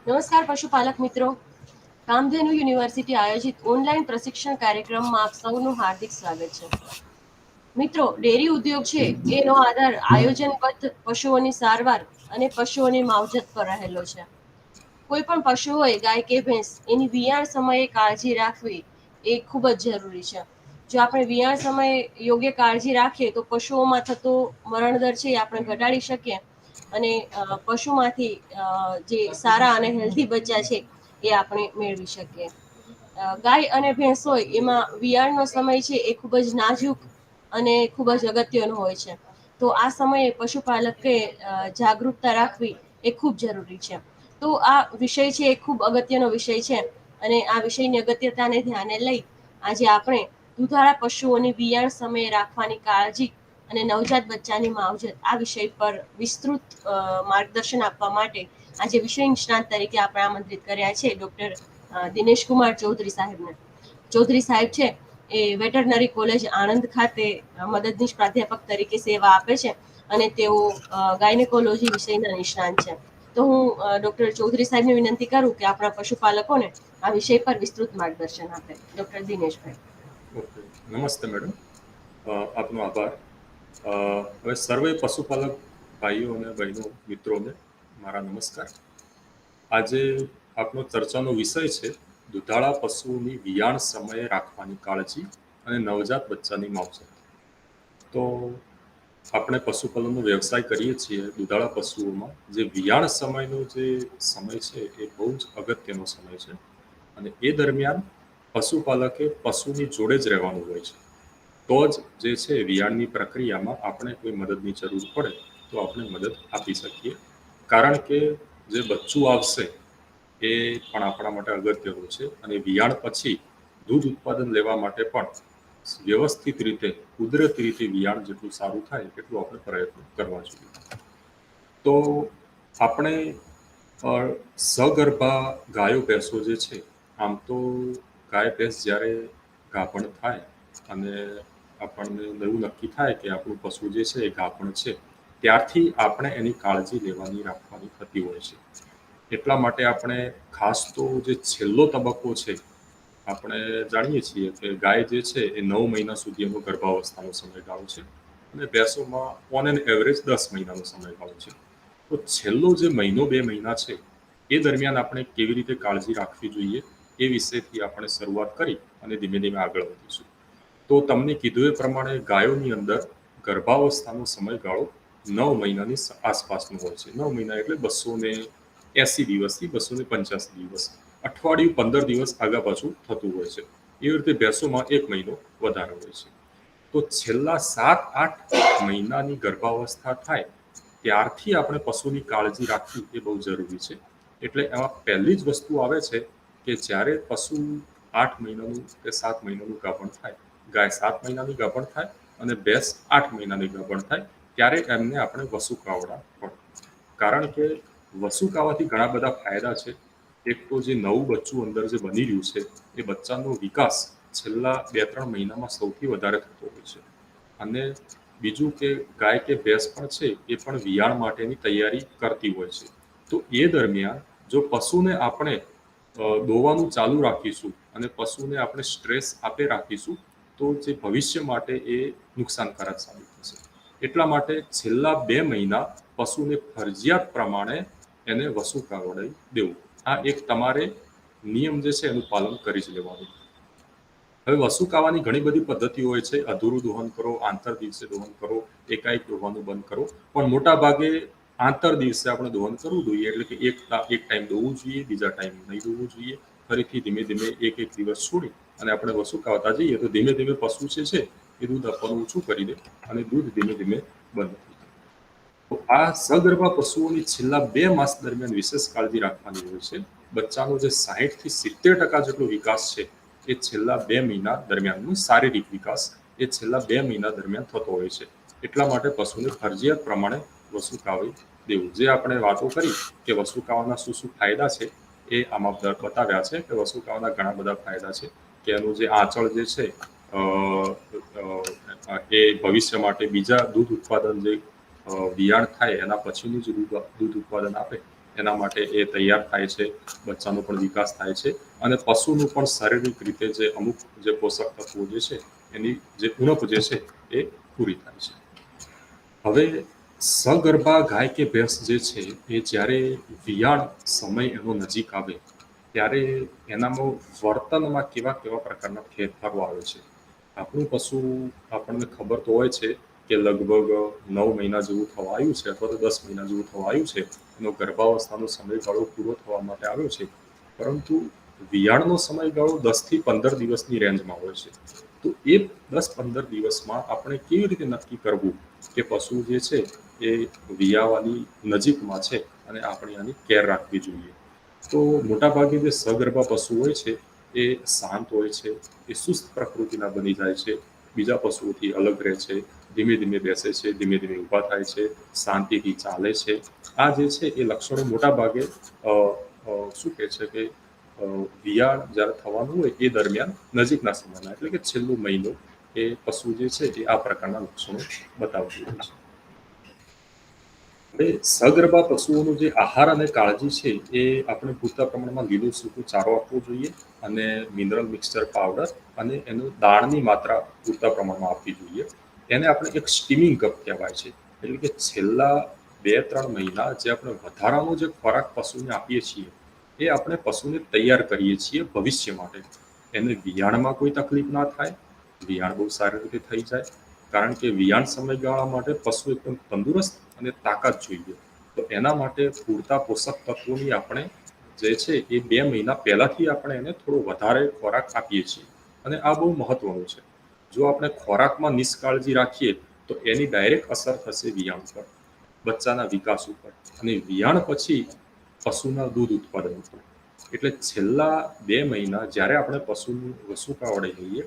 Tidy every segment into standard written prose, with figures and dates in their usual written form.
નમસ્કાર પશુપાલક મિત્રો. કામધેનુ યુનિવર્સિટી આયોજિત ઓનલાઈન પ્રશિક્ષણ કાર્યક્રમમાં આપ સૌનું હાર્દિક સ્વાગત છે. મિત્રો, ડેરી ઉદ્યોગ છે એનો આધાર આયોજનબદ્ધ પશુઓની સારવાર અને પશુઓની માવજત પર રહેલો છે. કોઈ પણ પશુ હોય, ગાય કે ભેંસ, એની વિયાણ સમયે કાળજી રાખવી એ ખૂબ જ જરૂરી છે. જો આપણે વિયાણ સમયે યોગ્ય કાળજી રાખીએ તો પશુઓમાં થતો મરણદર છે એ આપણે ઘટાડી શકીએ અને પશુમાંથી જે સારા અને હેલ્ધી બચ્ચા છે એ આપણે મેળવી શકીએ. ગાય અને ભેંસ હોય એમાં વિયાણનો સમય છે એ ખૂબ જ નાજુક અને ખૂબ જ અગત્યનો હોય છે. તો આ સમયે પશુપાલકે જાગૃતતા રાખવી એ ખૂબ જરૂરી છે. તો આ વિષય છે એ ખૂબ અગત્યનો વિષય છે અને આ વિષયની અગત્યતાને ધ્યાને લઈ આજે આપણે દુધાળા પશુઓની વિયાણ સમયે રાખવાની કાળજી અને નવજાત બચ્ચાની માવજત આ વિષય પર વિસ્તૃત માર્ગદર્શન આપવા માટે આજે વિષય નિષ્ણાંત તરીકે આપણે આમંત્રિત કર્યા છે ડોક્ટર દિનેશ કુમાર ચૌધરી સાહેબને. ચૌધરી સાહેબ છે એ વેટરનરી કોલેજ આણંદ ખાતે મદદનીશ પ્રાધ્યાપક તરીકે સેવા આપે છે અને તેઓ ગાયનેકોલોજી વિષયના નિષ્ણાંત છે. તો હું ડોક્ટર ચૌધરી સાહેબને વિનંતી કરું કે આપણા પશુપાલકોને આ વિષય પર વિસ્તૃત માર્ગદર્શન આપે. ડોક્ટર દિનેશભાઈ. ઓકે, નમસ્તે મેડમ. આપનો આભાર. હવે સર્વે પશુપાલક ભાઈઓ અને બહેનો મિત્રોને મારા નમસ્કાર. આજે આપનો ચર્ચાનો વિષય છે દુધાળા પશુઓની વિયાણ સમયે રાખવાની કાળજી અને નવજાત બચ્ચાની માવજત. તો આપણે પશુપાલનનો વ્યવસાય કરીએ છીએ. દુધાળા પશુઓમાં જે વિયાણ સમયનો જે સમય છે એ બહુ જ અગત્યનો સમય છે અને એ દરમિયાન પશુપાલકે પશુની જોડે જ રહેવાનું હોય છે. તો જ જે છે વિયાણની પ્રક્રિયામાં આપણે કોઈ મદદની જરૂર પડે તો આપણે મદદ આપી શકીએ. કારણ કે જે બચ્ચું આવશે એ પણ આપણા માટે અગત્યનું છે અને વિયાણ પછી દૂધ ઉત્પાદન લેવા માટે પણ વ્યવસ્થિત રીતે, કુદરતી રીતે વિયાણ જેટલું સારું થાય એટલું આપણે પ્રયત્ન કરવા જોઈએ. તો આપણે સગર્ભા ગાયો ભેંસો જે છે, આમ તો ગાય ભેંસ જ્યારે ગાભણ થાય અને આપણને એવું નક્કી થાય કે આપણું પશુ જે છે એ ગાભણ છે, ત્યારથી આપણે એની કાળજી લેવાની રાખવાની થતી હોય છે. એટલા માટે આપણે ખાસ તો જે છેલ્લો તબક્કો છે, આપણે જાણીએ છીએ કે ગાય જે છે એ 9 મહિના સુધી એનો ગર્ભાવસ્થાનો સમયગાળો છે અને ભેંસોમાં ઓન એન એવરેજ 10 મહિનાનો સમયગાળો છે. તો છેલ્લો જે મહિનો 2 મહિના છે એ દરમિયાન આપણે કેવી રીતે કાળજી રાખવી જોઈએ એ વિષયથી આપણે શરૂઆત કરી અને ધીમે ધીમે આગળ વધીશું. તો તમને કીધું એ પ્રમાણે ગાયોની અંદર ગર્ભાવસ્થાનો સમયગાળો 9 મહિનાની આસપાસનો હોય છે. 9 મહિના એટલે 280 દિવસથી 285 દિવસ. અઠવાડિયું 15 દિવસ આગા પાછું થતું હોય છે. એવી રીતે ભેંસોમાં 1 મહિનો વધારે હોય છે. તો છેલ્લા 7-8 મહિનાની ગર્ભાવસ્થા થાય ત્યારથી આપણે પશુની કાળજી રાખવી એ બહુ જરૂરી છે. એટલે એમાં પહેલી જ વસ્તુ આવે છે કે જ્યારે પશુ 8 મહિનાનું કે 7 મહિનાનું ગાભણ થાય, ગાય 7 મહિનાની ગાભણ થાય અને ભેંસ 8 મહિનાની ગાભણ થાય, ત્યારે એમને આપણે વસુકાવડા પડે. કારણ કે વસુકાવાથી ઘણા બધા ફાયદા છે. એક તો જે નવું બચ્ચું અંદર જે બની રહ્યું છે એ બચ્ચાનો વિકાસ છેલ્લા 2-3 મહિનામાં સૌથી વધારે થતો હોય છે. અને બીજું કે ગાય કે ભેંસ પણ છે એ પણ વિયાણ માટેની તૈયારી કરતી હોય છે. તો એ દરમિયાન જો પશુને આપણે દોવાનું ચાલુ રાખીશું અને પશુને આપણે સ્ટ્રેસ આપે રાખીશું તો જે ભવિષ્ય માટે એ નુકસાનકારક સાબિત થશે. એટલા માટે છેલ્લા 2 મહિના પશુને ફરજિયાત પ્રમાણે એને વસુકાવડાવી દેવું. આ એક તમારે નિયમ જે છે એનું પાલન કરી જ લેવાનું. હવે વસુકાવાની ઘણી બધી પદ્ધતિઓ હોય છે. અધૂરું દોહન કરો, આંતર દિવસે દોહન કરો, એકાએક દોહવાનું બંધ કરો. પણ મોટા ભાગે આંતર દિવસે આપણે દોહન કરવું જોઈએ. એટલે કે એક ટાઈમ દોવું જોઈએ, બીજા ટાઈમ નહીં દોવું જોઈએ. ફરીથી ધીમે ધીમે એક દિવસ છોડી અને આપણે વસુકાવતા જઈએ તો ધીમે ધીમે પશુ જે છે એ દૂધ આપવાનું ઓછું કરી દે અને દૂધ ધીમે ધીમે બંધ થઈ જાય. તો આ સગર્ભા પશુઓની છેલ્લા 2 માસ દરમિયાન વિશેષ કાળજી રાખવાની હોય છે. બચ્ચાનો જે 60 થી 70% જેટલો વિકાસ છે એ છેલ્લા 2 મહિના દરમિયાનનો શારીરિક વિકાસ એ છેલ્લા 2 મહિના દરમિયાન થતો હોય છે. એટલા માટે પશુને ફરજિયાત પ્રમાણે વસુકાવી દેવું. જે આપણે વાતો કરી કે વસુકાવાના શું શું ફાયદા છે એ આમાં બતાવ્યા છે કે વસુકાવાના ઘણા બધા ફાયદા છે. કે એનું જે આંચળ જે છે એ ભવિષ્ય માટે બીજા દૂધ ઉત્પાદન જે વિયાણ થાય એના પછીનું જે દૂધ ઉત્પાદન આપે એના માટે એ તૈયાર થાય છે, બચ્ચાનો પણ વિકાસ થાય છે અને પશુનું પણ શારીરિક રીતે જે અમુક જે પોષક તત્વો જે છે એની જે ઉણપ જે છે એ પૂરી થાય છે. હવે સગર્ભા ગાય કે ભેંસ જે છે એ જ્યારે વિયાણ સમય એનો નજીક આવે ત્યારે એનામાં વર્તનમાં કેવા કેવા પ્રકારના ફેરફારો આવે છે. આપણું પશુ આપણને ખબર તો હોય છે કે લગભગ 9 મહિના જેવું થવા આવ્યું છે અથવા તો 10 મહિના જેવું થવા આવ્યું છે, એનો ગર્ભાવસ્થાનો સમયગાળો પૂરો થવા માટે આવ્યો છે, પરંતુ વિયાણનો સમયગાળો 10 થી 15 દિવસની રેન્જમાં હોય છે. તો એ 10-15 દિવસમાં આપણે કેવી રીતે નક્કી કરવું કે પશુ જે છે એ વિયાવાની નજીકમાં છે અને આપણે આની કેર રાખવી જોઈએ? તો મોટાભાગે જે સગર્ભા પશુ હોય છે એ શાંત હોય છે, એ સુસ્ત પ્રકૃતિના બની જાય છે, બીજા પશુઓથી અલગ રહે છે, ધીમે ધીમે બેસે છે, ધીમે ધીમે ઊભા થાય છે, શાંતિથી ચાલે છે. આ જે છે એ લક્ષણો મોટાભાગે શું કહે છે કે વિયાણ જ્યારે થવાનું હોય એ દરમિયાન નજીકના સમયમાં એટલે કે છેલ્લો મહિનો એ પશુ જે છે એ આ પ્રકારના લક્ષણો બતાવતું હોય છે. હવે સગર્ભા પશુઓનું જે આહાર અને કાળજી છે એ આપણે પૂરતા પ્રમાણમાં લીલું સૂકું ચારો આપવો જોઈએ અને મિનરલ મિક્સચર પાવડર અને એનું દાણની માત્રા પૂરતા પ્રમાણમાં આપવી જોઈએ. એને આપણે એક સ્ટીમિંગ કપ કહેવાય છે, એટલે કે છેલ્લા 2-3 મહિના જે આપણે વધારાનો જે ખોરાક પશુને આપીએ છીએ એ આપણે પશુને તૈયાર કરીએ છીએ ભવિષ્ય માટે. એને વિયાણમાં કોઈ તકલીફ ના થાય, વિયાણ બહુ સારી રીતે થઈ જાય, કારણ કે વિયાણ સમયગાળા માટે પશુ એકદમ તંદુરસ્ત અને તાકાત જોઈએ. તો એના માટે પૂરતા પોષક તત્વોની આપણે જે છે એ 2 મહિના પહેલાથી આપણે એને થોડો વધારે ખોરાક આપીએ છીએ અને આ બહુ મહત્વનું છે. જો આપણે ખોરાકમાં નિષ્કાળજી રાખીએ તો એની ડાયરેક્ટ અસર થશે વિયાણ પર, બચ્ચાના વિકાસ ઉપર અને વિયાણ પછી પશુના દૂધ ઉત્પાદન ઉપર. એટલે છેલ્લા 2 મહિના જ્યારે આપણે પશુનું વસુકાવડે લઈએ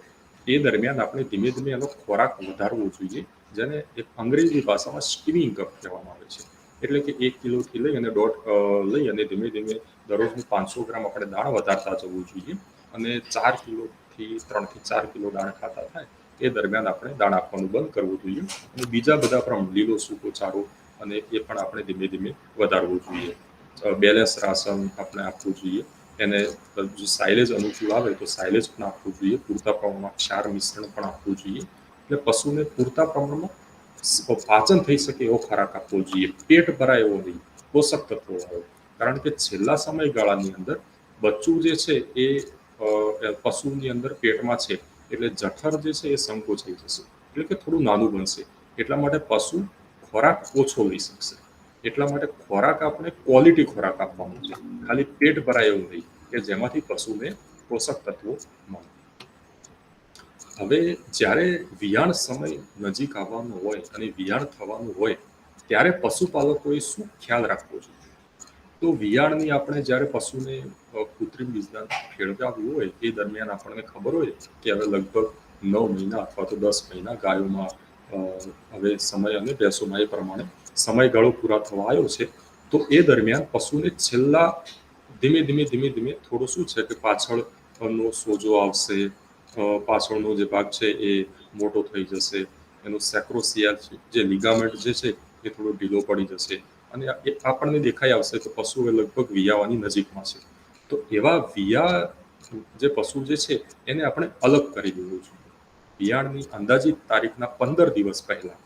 એ દરમિયાન આપણે ધીમે ધીમે એનો ખોરાક વધારવો જોઈએ, જેને એક અંગ્રેજી ભાષામાં સ્ટીમિંગ કપ કહેવામાં આવે છે. એટલે કે 1 કિલોથી લઈ અને 1.5 લઈ અને ધીમે ધીમે દરરોજનું 500 ગ્રામ આપણે દાણ વધારતા જવું જોઈએ અને 4 કિલોથી 3 થી 4 કિલો દાણ ખાતા થાય એ દરમિયાન આપણે દાણ આપવાનું બંધ કરવું જોઈએ અને બીજા બધા પણ લીલો સૂકો ચારો અને એ પણ આપણે ધીમે ધીમે વધારવું જોઈએ. બેલેન્સ રાશન આપણે આપવું જોઈએ. એને જો સાઇલેજ અનુકૂળ આવે તો સાઇલેજ પણ આપવું જોઈએ, પૂરતા પ્રમાણમાં ક્ષાર મિશ્રણ પણ આપવું જોઈએ. એટલે પશુને પૂરતા પ્રમાણમાં પાચન થઈ શકે એવો ખોરાક આપવો જોઈએ, પેટ ભરાય એવો નહીં, પોષક તત્વો વાળો. કારણ કે છેલ્લા સમયગાળાની અંદર બચ્ચું જે છે એ પશુની અંદર પેટમાં છે એટલે જઠર જે છે એ સંકોચાઈ જશે, એટલે કે થોડું નાનું બનશે. એટલા માટે પશુ ખોરાક ઓછો લઈ શકશે. એટલા માટે ખોરાક આપણે ક્વોલિટી ખોરાક આપવાનો છે, ખાલી પેટ ભરાય એવું નહીં કે જેમાંથી પશુને પોષક તત્વો મળે. હવે જ્યારે વિયાણ સમય નજીક આવવાનો હોય અને વિયાણ થવાનું હોય ત્યારે પશુપાલકોએ શું ખ્યાલ રાખવો જોઈએ? તો વિયાણની આપણે જ્યારે પશુને કૃત્રિમ બીજદાન ખેડગાવ્યું હોય એ દરમિયાન આપણને ખબર હોય કે હવે લગભગ 9 મહિના અથવા તો 10 મહિના ગાયોમાં હવે સમય અને ભેંસોમાં એ પ્રમાણે સમયગાળો પૂરા થવા આવ્યો છે. તો એ દરમિયાન પશુને છેલ્લા ધીમે ધીમે ધીમે ધીમે થોડું શું છે કે પાછળનો સોજો આવશે, પાછળનો જે ભાગ છે એ મોટો થઈ જશે, એનો સેક્રોસિયલ જે લિગામેન્ટ જે છે એ થોડો ઢીલો પડી જશે અને એ આપણને દેખાઈ આવશે કે પશુ એ લગભગ વિયાવાની નજીકમાં છે. તો એવા વિયા જે પશુ જે છે એને આપણે અલગ કરી દેવું જોઈએ. વિયાણની અંદાજિત તારીખના 15 દિવસ પહેલા,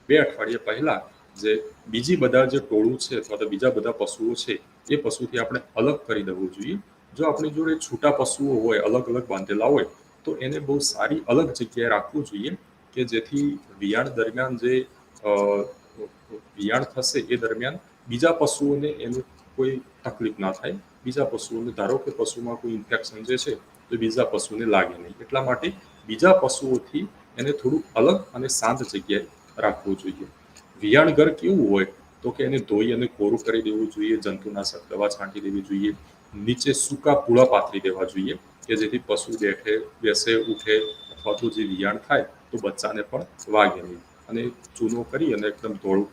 2 અઠવાડિયા પહેલા જે બીજી બધા જે ટોળું છે અથવા તો બીજા બધા પશુઓ છે એ પશુથી આપણે અલગ કરી દેવું જોઈએ. જો આપણી જોડે છૂટા પશુઓ હોય, અલગ અલગ બાંધેલા હોય તો એને બહુ સારી અલગ જગ્યાએ રાખવું જોઈએ કે જેથી વિયાણ દરમિયાન જે વિયાણ થશે એ દરમિયાન બીજા પશુઓને એનું કોઈ તકલીફ ના થાય. બીજા પશુઓને ધારો કે પશુમાં કોઈ ઇન્ફેક્શન જે છે તો બીજા પશુને લાગે નહીં. એટલા માટે બીજા પશુઓથી એને થોડું અલગ અને શાંત જગ્યાએ રાખવું જોઈએ. વિયાણ ઘર કેવું હોય તો કે એને ધોઈ અને કોરું કરી દેવું જોઈએ, જંતુનાશક દવા છાંટી દેવી જોઈએ, નીચે સૂકા પૂળા પાથરી દેવા જોઈએ કે જેથી પશુ બેસે ઉઠે અથવા તો જે વિયાણ થાય તો બચ્ચાને પણ વાગે નહીં. અને ચૂનો કરી અને એકદમ ધોળું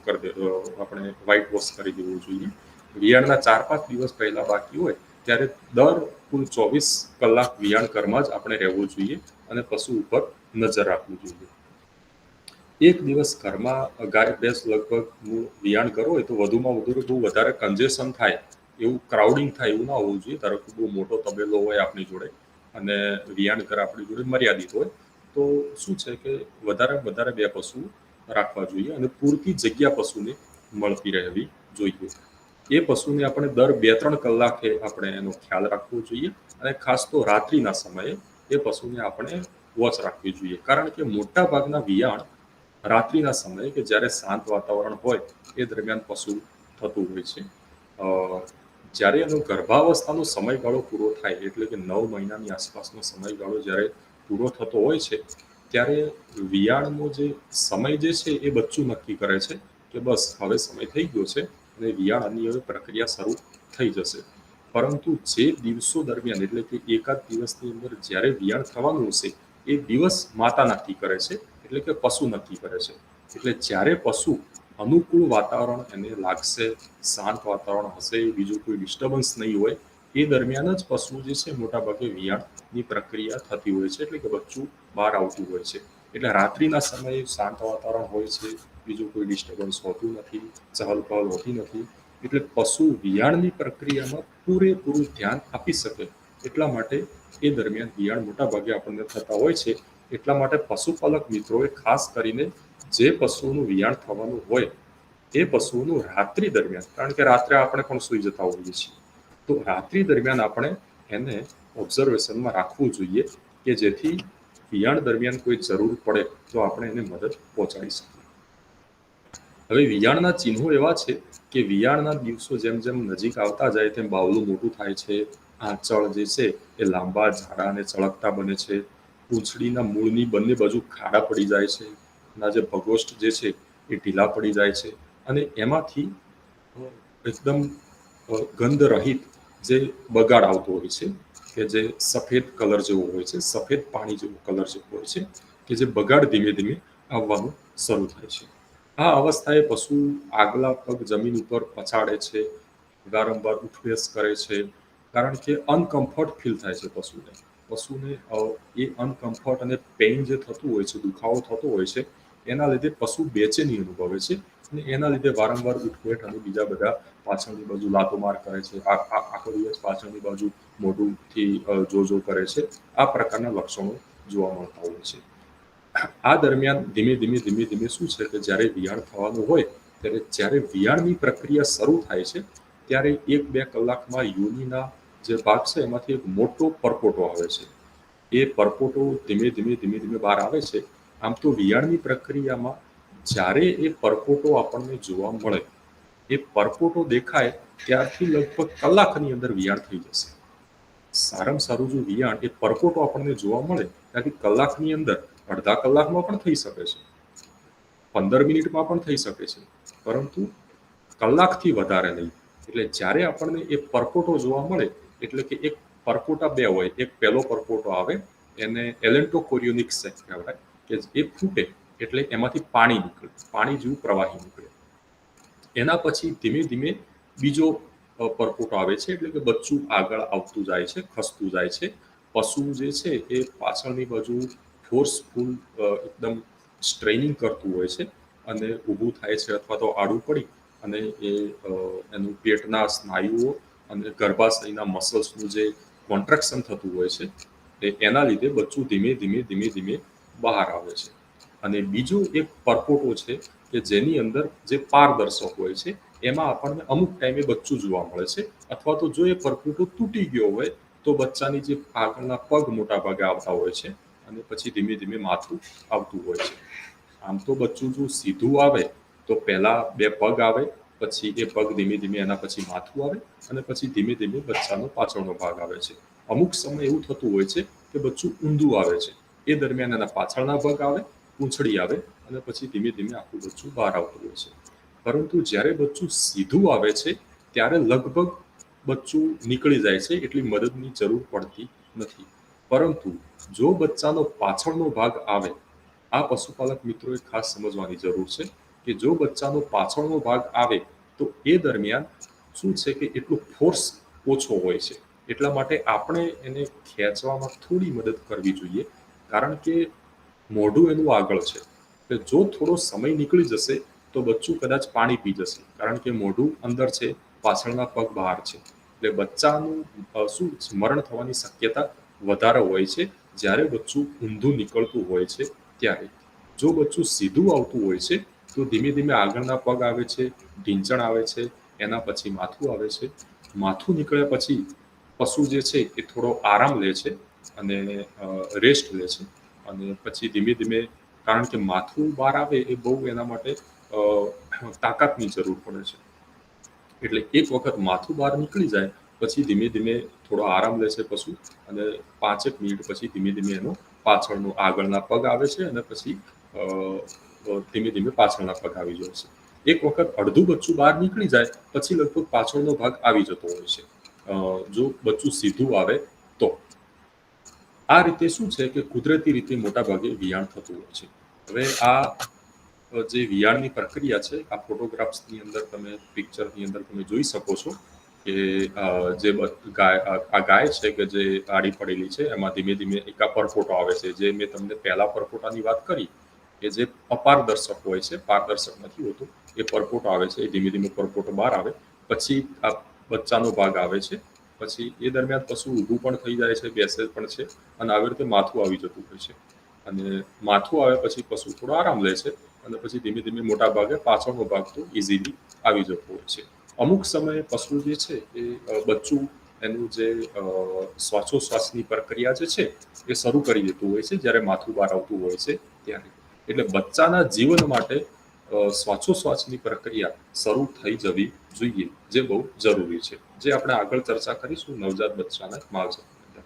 આપણે વ્હાઇટ વોશ કરી દેવું જોઈએ. વિયાણના 4-5 દિવસ પહેલા બાકી હોય ત્યારે દર કુલ 24 કલાક વિયાણ ઘરમાં જ આપણે રહેવું જોઈએ અને પશુ ઉપર નજર રાખવી જોઈએ. એક દિવસ ઘરમાં ગાય ભેંસ લગભગ વિયાણ કરવો હોય તો વધુમાં વધુ બહુ વધારે કન્જેશન થાય એવું ક્રાઉડિંગ થાય એવું ના હોવું જોઈએ. ધારો કે બહુ મોટો તબેલો હોય આપણી જોડે અને વિયાણ ઘર આપણી જોડે મર્યાદિત હોય, તો શું છે કે વધારે 2 પશુ રાખવા જોઈએ અને પૂરતી જગ્યા પશુને મળતી રહેવી જોઈએ. એ પશુને આપણે દર 2-3 કલાકે આપણે એનો ખ્યાલ રાખવો જોઈએ અને ખાસ તો રાત્રિના સમયે એ પશુને આપણે વોચ રાખવી જોઈએ. કારણ કે મોટા ભાગના વિયાણ રાત્રિના સમયે કે જ્યારે શાંત વાતાવરણ હોય એ દરમિયાન પશુ થતું હોય છે. જ્યારે એનો ગર્ભાવસ્થાનો સમયગાળો પૂરો થાય, એટલે કે 9 મહિનાની આસપાસનો સમયગાળો જ્યારે પૂરો થતો હોય છે, ત્યારે વિયાણનો જે સમય જે છે એ બચ્ચું નક્કી કરે છે કે બસ હવે સમય થઈ ગયો છે અને વિયાણની હવે પ્રક્રિયા શરૂ થઈ જશે. પરંતુ જે દિવસો દરમિયાન, એટલે કે એકાદ દિવસની અંદર જ્યારે વિયાણ થવાનું હશે એ દિવસ માતા નક્કી કરે છે, એટલે કે પશુ નક્કી કરે છે. એટલે જ્યારે પશુ અનુકૂળ વાતાવરણ એને લાગશે, શાંત વાતાવરણ હશે, બીજું કોઈ ડિસ્ટર્બન્સ નહીં હોય, એ દરમિયાન જ પશુ જે છે મોટાભાગે વિયાણની પ્રક્રિયા થતી હોય છે, એટલે કે બચ્ચું બહાર આવતું હોય છે. એટલે રાત્રિના સમયે શાંત વાતાવરણ હોય છે, બીજું કોઈ ડિસ્ટર્બન્સ હોતું નથી, ચહલ-પહલ હોતી નથી. એટલે પશુ વિયાણની પ્રક્રિયામાં પૂરેપૂરું ધ્યાન આપી શકે એટલા માટે એ દરમિયાન વિયાણ મોટાભાગે આપણને થતા હોય છે. એટલા માટે પશુપાલક મિત્રોએ ખાસ કરીને જે પશુનું વિયાણ થવાનું હોય એ પશુઓનું રાત્રિ દરમિયાન, કારણ કે રાત્રે આપણે પણ સૂઈ જતા હોઈએ છીએ, તો રાત્રિ દરમિયાન આપણે એને ઓબ્ઝર્વેશનમાં રાખવું જોઈએ કે જેથી વિયાણ દરમિયાન કોઈ જરૂર પડે તો આપણે એને મદદ પહોંચાડી શકીએ. હવે વિયાણના ચિહ્નો એવા છે કે વિયાણના દિવસો જેમ જેમ નજીક આવતા જાય તેમ બાવલું મોટું થાય છે, આંચળ જે છે એ લાંબા, જાડા અને ચળકતા બને છે, પૂંછડીના મૂળની બંને બાજુ ખાડા પડી જાય છે, એના જે ભગોષ્ઠ જે છે એ ઢીલા પડી જાય છે અને એમાંથી એકદમ ગંધ રહિત જે બગાડ આવતો હોય છે કે જે સફેદ કલર જેવો હોય છે, સફેદ પાણી જેવો કલર જેવો હોય છે, કે જે બગાડ ધીમે ધીમે આવવાનું શરૂ થાય છે. આ અવસ્થાએ પશુ આગલા પગ જમીન ઉપર પછાડે છે, વારંવાર ઉઠબેસ કરે છે, કારણ કે અનકમ્ફર્ટ ફીલ થાય છે પશુને એ અનકમ્ફર્ટ અને પેઇન જે થતું હોય છે, દુખાવો થતો હોય છે, એના લીધે પશુ બેચેની અનુભવે છે અને એના લીધે વારંવાર ઉઠવેઠ અને બીજા બધા પાછળની બાજુ લાતો માર કરે છે, આખો દિવસ પાછળની બાજુ મોઢુંથી જો કરે છે. આ પ્રકારના લક્ષણો જોવા મળતા હોય છે. આ દરમિયાન ધીમે ધીમે શું છે કે જ્યારે વિયાણ થવાનું હોય ત્યારે જ્યારે વિયાણની પ્રક્રિયા શરૂ થાય છે ત્યારે 1-2 કલાકમાં યોનિના જે ભાગ છે એમાંથી એક મોટો પરપોટો આવે છે. એ પરપોટો ધીમે ધીમે બહાર આવે છે. આમ તો વિયાણની પ્રક્રિયામાં જ્યારે એ પરપોટો આપણને જોવા મળે, એ પરપોટો દેખાય ત્યારથી લગભગ કલાકની અંદર વિયાણ થઈ જશે. સારામાં સારું જો વિયાણ એ પરપોટો આપણને જોવા મળે ત્યારથી કલાકની અંદર, અડધા કલાકમાં પણ થઈ શકે છે, 15 મિનિટમાં પણ થઈ શકે છે, પરંતુ કલાકથી વધારે નહીં. એટલે જ્યારે આપણને એ પરપોટો જોવા મળે, એટલે કે એક પરપોટા 2 હોય, એક પહેલો પરપોટો આવે એને એલેન્ટોકોરિયોનિક સેક કહેવાય, કે એ ફૂટે એટલે એમાંથી પાણી નીકળે, પાણી જેવું પ્રવાહી નીકળે. એના પછી ધીમે ધીમે બીજો પરપોટો આવે છે, એટલે કે બચ્ચું આગળ આવતું જાય છે, ખસતું જાય છે. પશુ જે છે એ પાછળની બાજુ ફોર્સફુલ એકદમ સ્ટ્રેનિંગ કરતું હોય છે અને ઊભું થાય છે અથવા તો આડું પડી અને એનું પેટના સ્નાયુઓ અને ગર્ભાશયના મસલ્સનું જે કોન્ટ્રાક્શન થતું હોય છે એના લીધે બચ્ચું ધીમે ધીમે બહાર આવે છે. અને બીજું એક પરપોટો છે કે જેની અંદર જે પારદર્શક હોય છે, એમાં આપણને અમુક ટાઈમે બચ્ચું જોવા મળે છે, અથવા તો જો એ પરપોટો તૂટી ગયો હોય તો બચ્ચાની જે આગળના પગ મોટા ભાગે આવતા હોય છે અને પછી ધીમે ધીમે માથું આવતું હોય છે. આમ તો બચ્ચું જો સીધું આવે તો પહેલા 2 પગ આવે, પછી એ પગ ધીમે ધીમે એના પછી માથું આવે અને પછી ધીમે ધીમે બચ્ચાનો પાછળનો ભાગ આવે છે. અમુક સમય એવું થતું હોય છે કે બચ્ચું ઊંધું આવે છે, એ દરમિયાન એના પાછળના ભાગ આવે, પૂંછડી આવે અને પછી ધીમે ધીમે આખું બચ્ચું બહાર આવતું હોય છે. પરંતુ જ્યારે બચ્ચું સીધું આવે છે ત્યારે લગભગ બચ્ચું નીકળી જાય છે, એટલી મદદની જરૂર પડતી નથી. પરંતુ જો બચ્ચાનો પાછળનો ભાગ આવે, આ પશુપાલક મિત્રોએ ખાસ સમજવાની જરૂર છે કે જો બચ્ચાનો પાછળનો ભાગ આવે તો એ દરમિયાન શું છે કે એટલો ફોર્સ ઓછો હોય છે, એટલા માટે આપણે એને ખેંચવામાં થોડી મદદ કરવી જોઈએ. કારણ કે મોઢું એનું આગળ છે, એટલે જો થોડો સમય નીકળી જશે તો બચ્ચું કદાચ પાણી પી જશે, કારણ કે મોઢું અંદર છે પાછળના પગ બહાર છે. એટલે બચ્ચાનું શું મરણ થવાની શક્યતા વધારે હોય છે જ્યારે બચ્ચું ઊંધું નીકળતું હોય છે ત્યારે. જો બચ્ચું સીધું આવતું હોય છે તો ધીમે ધીમે આગળના પગ આવે છે, ઢીંચણ આવે છે, એના પછી માથું આવે છે. માથું નીકળ્યા પછી પશુ જે છે એ થોડો આરામ લે છે અને રેસ્ટ લે છે. અને પછી ધીમે ધીમે, કારણ કે માથું બહાર આવે એ બહુ એના માટે તાકાતની જરૂર પડે છે. એટલે એક વખત માથું બહાર નીકળી જાય પછી ધીમે ધીમે થોડો આરામ લે છે પશુ, અને 5 મિનિટ પછી ધીમે ધીમે એનો પાછળનો આગળના પગ આવે છે અને પછી ધીમે ધીમે પાછળના પગ આવી જાય છે. એક વખત અડધું બચ્ચું બહાર નીકળી જાય પછી લગભગ પાછળનો ભાગ આવી જતો હોય છે, જો બચ્ચું સીધું આવે તો. આ રીતે શું છે કે કુદરતી રીતે મોટા ભાગે વિયાણ થતું હોય છે. હવે આ જે વિયાણની પ્રક્રિયા છે, આ ફોટોગ્રાફ્સની અંદર તમે પિક્ચરની અંદર તમે જોઈ શકો છો કે જે ગાય છે કે જે આડી પડેલી છે એમાં ધીમે ધીમે એક પરપોટો આવે છે. જે મેં તમને પહેલા પરપોટાની વાત કરી કે જે અપારદર્શક હોય છે, પારદર્શક નથી હોતું, એ પરપોટો આવે છે. એ ધીમે ધીમે પરપોટો બહાર આવે પછી આ બચ્ચાનો ભાગ આવે છે. પછી એ દરમિયાન પશુ ઊભું પણ થઈ જાય છે, બેસે પણ છે, અને આવી રીતે માથું આવી જતું હોય છે. અને માથું આવે પછી પશુ થોડો આરામ લે છે અને પછી ધીમે ધીમે મોટા ભાગે પાછળનો ભાગ તો ઇઝીલી આવી જતો હોય છે. અમુક સમયે પશુ જે છે એ બચ્ચું એનું જે શ્વાસોશ્વાસની પ્રક્રિયા જે છે એ શરૂ કરી દેતું હોય છે જ્યારે માથું બહાર આવતું હોય છે ત્યારે. એટલે બચ્ચાના જીવન માટે શ્વાસોશ્વાસની પ્રક્રિયા શરૂ થઈ જવી જોઈએ, જે બહુ જરૂરી છે, જે આપણે આગળ ચર્ચા કરીશું નવજાત બચ્ચાના માવજતની અંદર.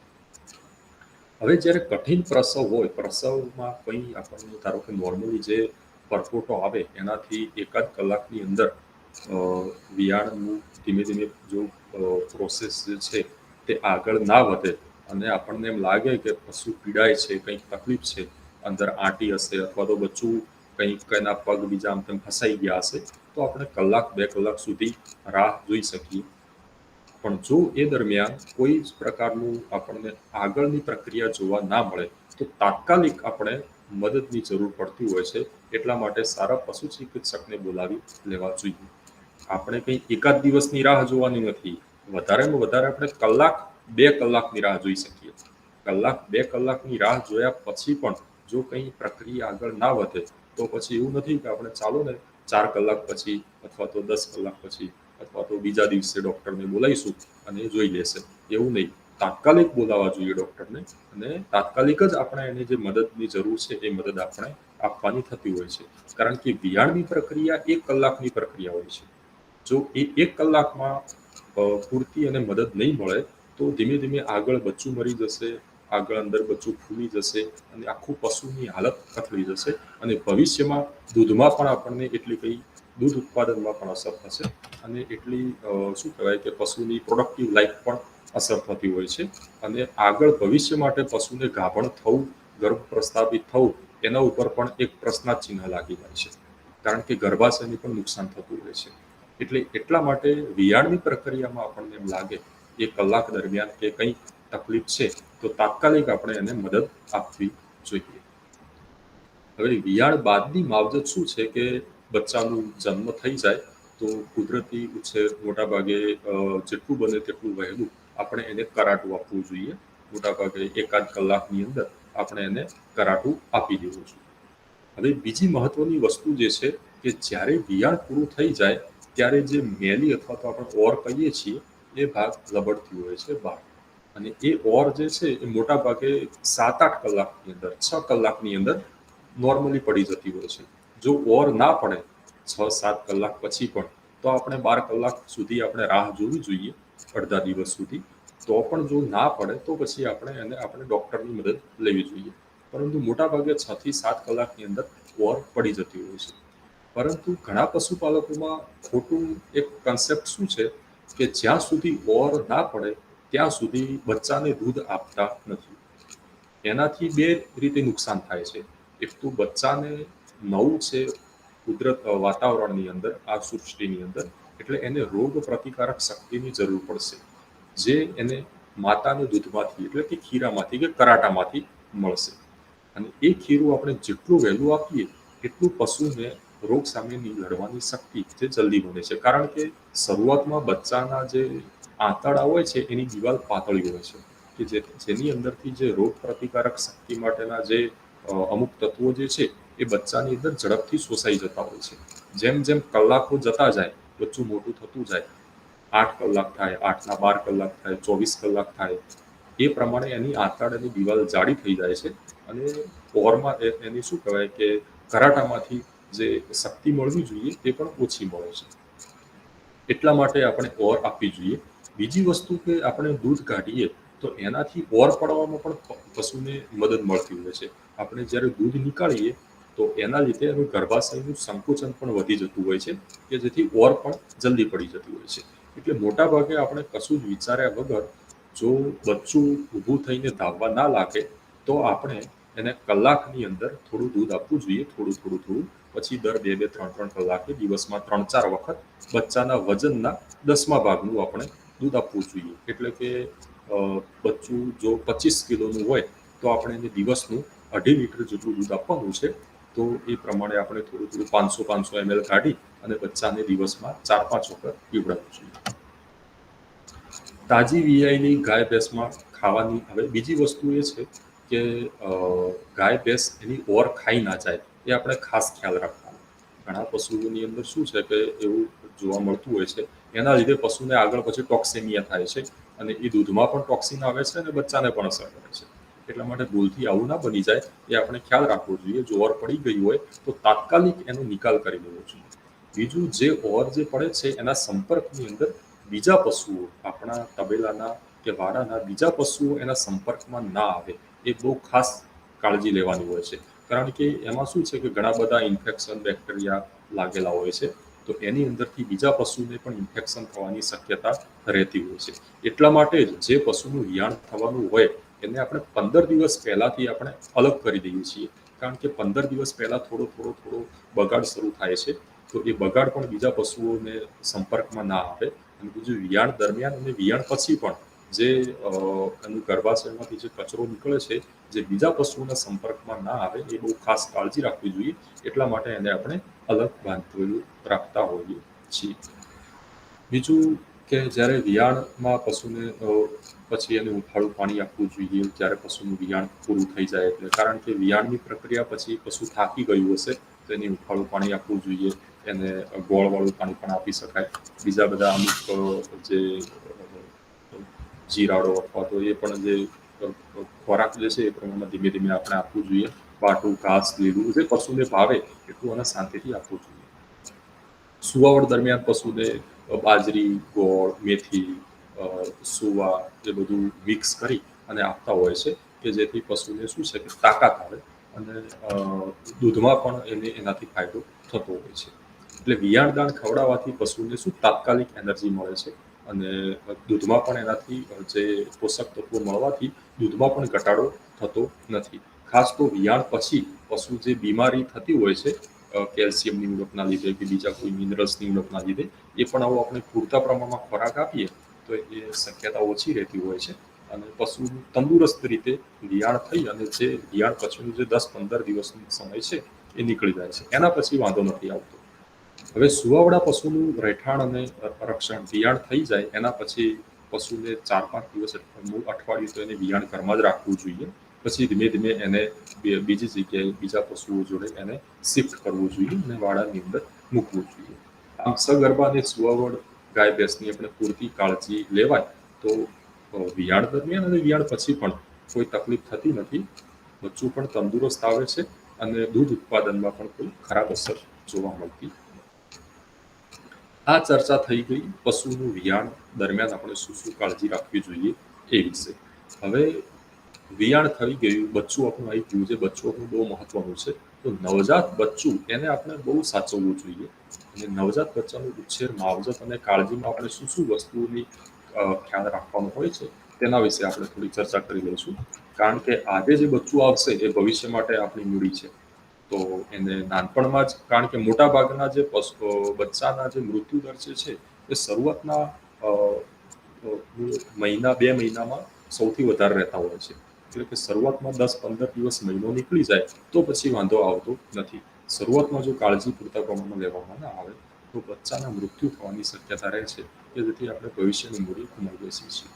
હવે જ્યારે કઠિન પ્રસવ હોય, પ્રસવમાં કંઈ આપણને ધારો કે નોર્મલી જે પરપોટો આવે એનાથી 1 કલાકની અંદર વિયાણનું ધીમે ધીમે જો પ્રોસેસ જે છે તે આગળ ના વધે અને આપણને એમ લાગે કે પશુ પીડાય છે, કંઈક તકલીફ છે, અંદર આંટી હશે અથવા તો બચ્ચું કંઈક એના પગ બીજા આમ તેમ ફસાઈ ગયા હશે, તો આપણે 1-2 કલાક સુધી રાહ જોઈ શકીએ. પણ જો એ દરમિયાન કોઈ જ પ્રકારનું આપણને આગળની પ્રક્રિયા જોવા ના મળે તો તાત્કાલિક આપણે મદદની જરૂર પડતી હોય છે. એટલા માટે સારા પશુ ચિકિત્સકને બોલાવી લેવા જોઈએ. આપણે કંઈ એકાદ દિવસની રાહ જોવાની નથી. વધારેમાં વધારે આપણે 1-2 કલાકની રાહ જોઈ શકીએ. 1-2 કલાકની રાહ જોયા પછી પણ જો કંઈ પ્રક્રિયા આગળ ના વધે તો પછી એવું નથી કે આપણે ચાલો ને 4 કલાક પછી અથવા તો 10 કલાક પછી અથવા તો બીજા દિવસે ડૉક્ટરને બોલાવીશું અને એ જોઈ લેશે. એવું નહીં, તાત્કાલિક બોલાવવા જોઈએ ડૉક્ટરને, અને તાત્કાલિક જ આપણે એને જે મદદની જરૂર છે એ મદદ આપણે આપવાની થતી હોય છે. કારણ કે વિયાણની પ્રક્રિયા 1 કલાકની પ્રક્રિયા હોય છે. જો એ 1 કલાકમાં પૂરતી અને મદદ નહીં મળે તો ધીમે ધીમે આગળ બચ્ચું મરી જશે, આગળ અંદર બચ્ચું ફૂલી જશે અને આખું પશુની હાલત કથળી જશે. અને ભવિષ્યમાં દૂધમાં પણ આપણને એટલી કંઈ દૂધ ઉત્પાદનમાં પણ અસર થશે અને એટલી શું કહેવાય કે પશુની પ્રોડક્ટિવ લાઈફ પણ અસર થતી હોય છે. અને આગળ ભવિષ્ય માટે પશુને ગાભણ થવું, ગર્ભ પ્રસ્થાપિત થવું, એના ઉપર પણ એક પ્રશ્નાર્થ ચિહ્ન લાગી જાય છે, કારણ કે ગર્ભાશયને પણ નુકસાન થતું હોય છે. એટલે એટલા માટે વિયાણની પ્રક્રિયામાં આપણને એમ લાગે એ કલાક દરમિયાન કે કંઈ તકલીફ છે તો તાત્કાલિક આપણે એને મદદ આપવી જોઈએ. હવે વિયાણ બાદની માવજત શું છે કે બચ્ચાનું જન્મ થઈ જાય તો કુદરતી ઉછેર મોટાભાગે જેટલું બને તેટલું વહેલું આપણે એને કરાટું આપવું જોઈએ. મોટાભાગે 1-8 કલાકની અંદર આપણે એને કરાટું આપી દેવું જોઈએ. હવે બીજી મહત્વની વસ્તુ જે છે કે જ્યારે વિયાણ પૂરું થઈ જાય ત્યારે જે મેલી અથવા તો આપણે ઓર કહીએ છીએ એ ભાગ લબડતી હોય છે બહાર. અને એ ઓર જે છે એ મોટા ભાગે 7-8 કલાકની અંદર, 6 કલાકની અંદર નોર્મલી પડી જતી હોય છે. જો ઓર ના પડે 6-7 કલાક પછી પણ તો આપણે 12 કલાક સુધી આપણે રાહ જોવી જોઈએ, અડધા દિવસ સુધી. તો પણ જો ના પડે તો પછી આપણે ડૉક્ટરની મદદ લેવી જોઈએ. પરંતુ મોટાભાગે 6 થી 7 કલાકની અંદર ઓર પડી જતી હોય છે. પરંતુ ઘણા પશુપાલકોમાં ખોટું એક કન્સેપ્ટ શું છે કે જ્યાં સુધી ઓર ના પડે ત્યાં સુધી બચ્ચાને દૂધ આપતા નથી. એનાથી 2 રીતે નુકસાન થાય છે. એક તો બચ્ચાને નવું છે કુદરત વાતાવરણની અંદર, આ સૃષ્ટિની અંદર, એટલે એને રોગ પ્રતિકારક શક્તિની જરૂર પડશે, જે એને માતાના દૂધમાંથી એટલે કે ખીરામાંથી કે કરાટામાંથી મળશે. અને એ ખીરું આપણે જેટલું વહેલું આપીએ એટલું પશુને રોગ સામેની લડવાની શક્તિ જે જલ્દી બને છે. કારણ કે શરૂઆતમાં બચ્ચાના જે આંતરડા હોય છે એની દિવાલ પાતળી હોય છે, કે જેની અંદરથી જે રોગ પ્રતિકારક શક્તિ માટેના જે અમુક તત્વો જે છે એ બચ્ચાની અંદર ઝડપથી શોષાઈ જતા હોય છે. જેમ જેમ કલાકો જતા જાય, બચ્ચું મોટું થતું જાય, 8 કલાક થાય, 8 ના 12 કલાક થાય, 24 કલાક થાય, એ પ્રમાણે એની આંતરડાની દિવાલ જાડી થઈ જાય છે અને ઓરમાં એની શું કહેવાય કે કરાટામાંથી જે શક્તિ મળવી જોઈએ તે પણ ઓછી મળે છે. એટલા માટે આપણે ઓર આપવી જોઈએ. બીજી વસ્તુ કે આપણે દૂધ કાઢીએ તો એનાથી ઓર પડવામાં પણ પશુને મદદ મળતી હોય છે. આપણે જ્યારે દૂધ નીકાળીએ તો એના લીધે એનું ગર્ભાશયનું સંકોચન પણ વધી જતું હોય છે, કે જેથી ઓર પણ જલ્દી પડી જતી હોય છે. એટલે મોટા ભાગે આપણે કશું જ વિચાર્યા વગર જો બચ્ચું ઊભું થઈને ધાવવા ના લાગે તો આપણે એને કલાકની અંદર થોડું દૂધ આપવું જોઈએ, થોડું. પછી દર 2-3 કલાકે દિવસમાં 3-4 વખત બચ્ચાના વજનના 10મા ભાગનું આપણે દૂધ આપવું જોઈએ. એટલે કે બચ્ચું જો 25 કિલોનું હોય તો આપણે એને દિવસનું 2.5 લીટર જેટલું દૂધ આપવાનું છે. તો એ પ્રમાણે આપણે થોડું 500 ml કાઢી અને બચ્ચાને દિવસમાં 4-5 વખત પીવડાવવું જોઈએ. તાજી વીયાયેલી ગાય ભેંસમાં ખાવાની હવે બીજી વસ્તુ એ છે કે ગાય ભેંસ એની ઓર ખાઈ ના જાય એ આપણે ખાસ ખ્યાલ રાખવાનો. ઘણા પશુઓની અંદર શું છે કે એવું જોવા મળતું હોય છે, એના લીધે પશુને આગળ પછી ટોક્સેમિયા થાય છે અને એ દૂધમાં પણ ટોક્સિન આવે છે અને બચ્ચાને પણ અસર કરે છે. એટલા માટે ભૂલથી આવું ના બની જાય એ આપણે ખ્યાલ રાખવો જોઈએ. જો ઓર પડી ગઈ હોય તો તાત્કાલિક એનો નિકાલ કરી દેવો જોઈએ. બીજું, જે ઓર જે પડે છે એના સંપર્કની અંદર બીજા પશુઓ, આપણા તબેલાના કે વાડાના બીજા પશુઓ એના સંપર્કમાં ના આવે એ બહુ ખાસ કાળજી લેવાની હોય છે. કારણ કે એમાં શું છે કે ઘણા બધા ઇન્ફેક્શન બેક્ટેરિયા લાગેલા હોય છે, તો એની અંદરથી બીજા પશુને પણ ઇન્ફેક્શન થવાની શક્યતા રહેતી હોય છે. એટલા માટે જ જે પશુનું વિયાણ થવાનું હોય એને આપણે 15 દિવસ પહેલાથી આપણે અલગ કરી દઈએ છીએ. કારણ કે 15 દિવસ પહેલા થોડો બગાડ શરૂ થાય છે, તો એ બગાડ પણ બીજા પશુઓને સંપર્કમાં ના આવે. અને બીજું, વિયાણ દરમિયાન અને વિયાણ પછી પણ જે એનું ગર્ભાશયમાંથી જે કચરો નીકળે છે જે બીજા પશુઓના સંપર્કમાં ના આવે એ બહુ ખાસ કાળજી રાખવી જોઈએ. એટલા માટે એને આપણે અલગ બાંધેલું રાખતા હોઈએ છીએ. બીજું કે જ્યારે વિયાણમાં પશુને પછી એને હુંફાળું પાણી આપવું જોઈએ જ્યારે પશુનું વિયાણ પૂરું થઈ જાય એટલે. કારણ કે વિયાણની પ્રક્રિયા પછી પશુ થાકી ગયું હશે તો એને હુંફાળું પાણી આપવું જોઈએ. એને ગોળવાળું પાણી પણ આપી શકાય. બીજા બધા અમુક જે જીરાડો અથવા તો એ પણ જે ખોરાક જે છે એ પ્રમાણમાં ધીમે ધીમે આપણે આપવું જોઈએ. પાટું, ઘાસ, લીલું જે પશુને ભાવે એટલું એને શાંતિથી આપવું જોઈએ. સુવાવડ દરમિયાન પશુને બાજરી, ગોળ, મેથી, સુવા એ બધું મિક્સ કરી અને આપતા હોય છે, કે જેથી પશુને શું છે કે તાકાત આવે અને દૂધમાં પણ એનાથી ફાયદો થતો હોય છે. એટલે વિયાણદાણ ખવડાવવાથી પશુને શું તાત્કાલિક એનર્જી મળે છે અને દૂધમાં પણ એનાથી જે પોષક તત્વો મળવાથી દૂધમાં પણ ઘટાડો થતો નથી. ખાસ તો વિયાણ પછી પશુ જે બીમારી થતી હોય છે કેલ્શિયમની ઉણપના લીધે કે બીજા કોઈ મિનરલ્સની ઉણપના લીધે, એ પણ આવો આપણે પૂરતા પ્રમાણમાં ખોરાક આપીએ તો એ શક્યતા ઓછી રહેતી હોય છે અને પશુ તંદુરસ્ત રીતે વિયાણ થઈ અને જે વિયાણ પછીનું જે 10-15 દિવસનો સમય છે એ નીકળી જાય છે. એના પછી વાંધો નથી આવતો. હવે સુવાવડા પશુનું રહેઠાણ અને રક્ષણ વિયાણ થઈ જાય એના પછી પશુને 4-5 દિવસ અઠવાડિયું તો એને વિયાણ ઘરમાં જ રાખવું જોઈએ. પછી ધીમે ધીમે એને બીજી જગ્યાએ બીજા પશુઓ જોડે એને શિફ્ટ કરવું જોઈએ અને વાડાની અંદર મૂકવું જોઈએ. આમ સગર્ભા અને સુવાવડ ગાય ભેંસની આપણે પૂરતી કાળજી લેવાય તો વિયાણ દરમિયાન અને વિયાણ પછી પણ કોઈ તકલીફ થતી નથી. બચ્ચું પણ તંદુરસ્ત આવે છે અને દૂધ ઉત્પાદનમાં પણ કોઈ ખરાબ અસર જોવા મળતી. આ ચર્ચા થઈ ગઈ પશુનું વિયાણ દરમિયાન આપણે શું શું કાળજી રાખવી જોઈએ એ વિશે. હવે વિયાણ થઈ ગયું, બચ્ચું આપણું આવી ગયું છે. બચ્ચું આપણું બહુ મહત્વનું છે. તો નવજાત બચ્ચું એને આપણે બહુ સાચવવું જોઈએ. અને નવજાત બચ્ચાનો ઉછેર, માવજત અને કાળજીમાં આપણે શું શું વસ્તુઓની ખ્યાલ રાખવાનો હોય છે તેના વિશે આપણે થોડી ચર્ચા કરી લઈશું. કારણ કે આજે જે બચ્ચું આવશે એ ભવિષ્ય માટે આપણી મૂડી છે. તો એને નાનપણમાં જ, કારણ કે મોટા ભાગના જે બચ્ચાના જે મૃત્યુ દર જે છે એ શરૂઆતના મહિના 2 મહિનામાં સૌથી વધારે રહેતા હોય છે. એટલે કે શરૂઆતમાં 10-15 દિવસ, મહિનો નીકળી જાય તો પછી વાંધો આવતો નથી. શરૂઆતમાં જો કાળજી પૂરતા પ્રમાણમાં લેવામાં ના આવે તો બચ્ચાના મૃત્યુ થવાની શક્યતા રહે છે, કે જેથી આપણે ભવિષ્યની મૂડી ગુમાવી બેસીએ છીએ.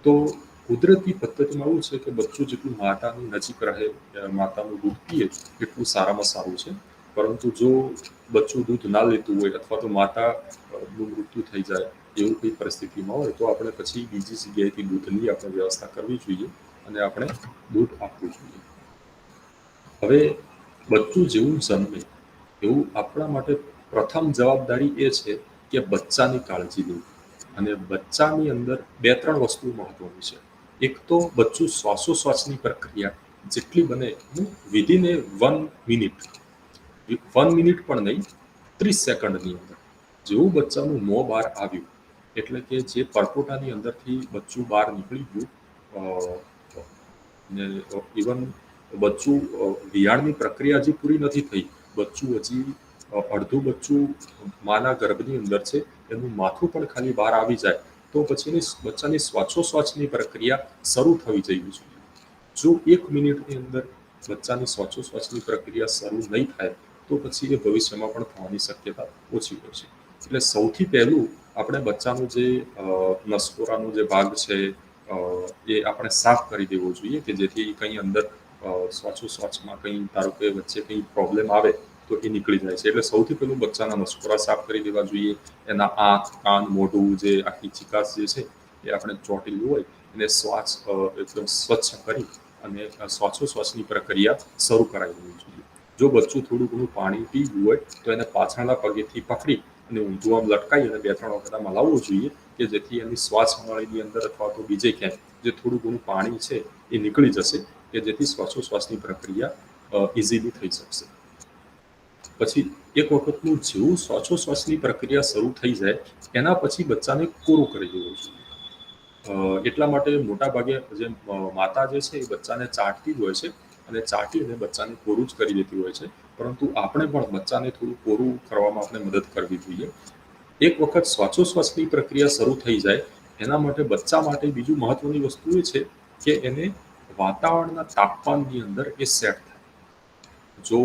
તો કુદરતી પદ્ધતિમાં એવું છે કે બચ્ચું જેટલું માતાની નજીક રહે, માતાનું દૂધ પીએ એટલું સારામાં સારું છે. પરંતુ જો બચ્ચું દૂધ ના લેતું હોય અથવા તો માતાનું મૃત્યુ થઈ જાય એવું કોઈ પરિસ્થિતિમાં હોય તો આપણે પછી બીજી જગ્યાએથી દૂધની આપણે વ્યવસ્થા કરવી જોઈએ અને આપણે દૂધ આપવું જોઈએ. હવે બચ્ચું જેવું જન્મે એવું આપણા માટે પ્રથમ જવાબદારી એ છે કે બચ્ચાની કાળજી લેવી. અને બચ્ચાની અંદર 2-3 વસ્તુ મહત્વની છે. એક તો બચ્ચું શ્વાસોશ્વાસની પ્રક્રિયા જેટલી બને વિધિન એ 1 મિનિટ, 1 મિનિટ પણ નહીં, 30 સેકન્ડની અંદર જેવું બચ્ચાનું મોં બહાર આવ્યું, એટલે કે જે પરપોટાની અંદરથી બચ્ચું બહાર નીકળી ગયું, ને ઇવન બચ્ચું વિયાણની પ્રક્રિયા હજી પૂરી નથી થઈ, બચ્ચું હજી અડધું બચ્ચું માના ગર્ભની અંદર છે, એનું માથું પણ ખાલી બહાર આવી જાય તો પછીની બચ્ચાની શ્વાસોશ્વાસની પ્રક્રિયા શરૂ થવી જવી જોઈએ. જો 1 મિનિટની અંદર બચ્ચાની શ્વાસોશ્વાસની પ્રક્રિયા શરૂ નહીં થાય તો પછી એ ભવિષ્યમાં પણ થવાની શક્યતા ઓછી હોય છે. એટલે સૌથી પહેલું આપણે બચ્ચાનું જે નસકોરાનો જે ભાગ છે એ આપણે સાફ કરી દેવો જોઈએ, કે જેથી કંઈ અંદર શ્વાસોશ્વાસમાં કંઈ ધારો કે વચ્ચે કંઈ પ્રોબ્લેમ આવે તો એ નીકળી જાય છે. એટલે સૌથી પહેલું બચ્ચાના નસકોરા સાફ કરી દેવા જોઈએ. એના આંખ, કાન, મોઢું, જે આખી ચિકાસ જે છે એ આપણે ચોટેલું હોય એને શ્વાસ એકદમ સ્વચ્છ કરી અને શ્વાસોશ્વાસની પ્રક્રિયા શરૂ કરાવી દેવી જોઈએ. જો બચ્ચું થોડું ઘણું પાણી પી ગયું હોય તો એને પાછળના પગેથી પકડી અને ઊંધું આમ લટકાવી અને 2-3 વખત આમ હલાવવું જોઈએ, કે જેથી એની શ્વાસ નળીની અંદર અથવા તો બીજે ક્યાંય જે થોડું ઘણું પાણી છે એ નીકળી જશે, કે જેથી શ્વાસોશ્વાસની પ્રક્રિયા ઇઝીલી થઈ શકશે. પછી એક વખતનું જેવું શ્વાસોશ્વાસની પ્રક્રિયા શરૂ થઈ જાય એના પછી બચ્ચાને કોરું કરી દેવું જોઈએ. એટલા માટે મોટા ભાગે જે માતા જે છે એ બચ્ચાને ચાટતી જ હોય છે અને ચાટી અને બચ્ચાને કોરું જ કરી દેતી હોય છે, પરંતુ આપણે પણ બચ્ચાને થોડું કોરું કરવામાં આપણે મદદ કરવી જોઈએ. એક વખત શ્વાસોશ્વાસની પ્રક્રિયા શરૂ થઈ જાય એના માટે બચ્ચા માટે બીજું મહત્વની વસ્તુ એ છે કે એને વાતાવરણના તાપમાનની અંદર એ સેટ થાય. જો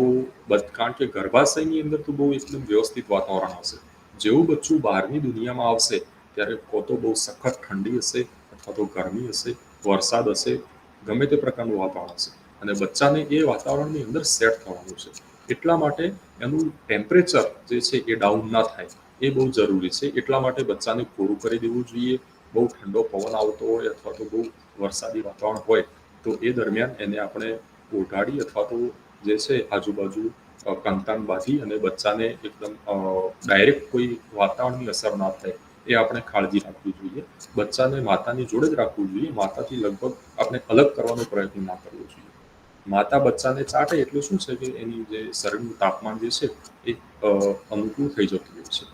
કારણ કે ગર્ભાશયની અંદર તો બહુ એકદમ વ્યવસ્થિત વાતાવરણ હશે, જેવું બચ્ચું બહારની દુનિયામાં આવશે ત્યારે કો તો બહુ સખત ઠંડી હશે અથવા તો ગરમી હશે, વરસાદ હશે, ગમે તે પ્રકારનું વાતાવરણ હશે અને બચ્ચાને એ વાતાવરણની અંદર સેટ થવાનું છે. એટલા માટે એનું ટેમ્પરેચર જે છે એ ડાઉન ના થાય એ બહુ જરૂરી છે. એટલા માટે બચ્ચાને કોરું કરી દેવું જોઈએ. બહુ ઠંડો પવન આવતો હોય અથવા તો બહુ વરસાદી વાતાવરણ હોય તો એ દરમિયાન એને આપણે ઓઢાડી અથવા તો જે છે આજુબાજુ કંતાન બાંધી અને બચ્ચાને એકદમ ડાયરેક્ટ કોઈ વાતાવરણની અસર ના થાય એ આપણે કાળજી રાખવી જોઈએ. બચ્ચાને માતાની જોડે જ રાખવું જોઈએ. માતાથી લગભગ આપણે અલગ કરવાનો પ્રયત્ન ના કરવો જોઈએ. માતા બચ્ચાને ચાટે એટલે શું છે કે એની જે શરીરનું તાપમાન જે છે એ અનુકૂળ થઈ જતું હોય છે.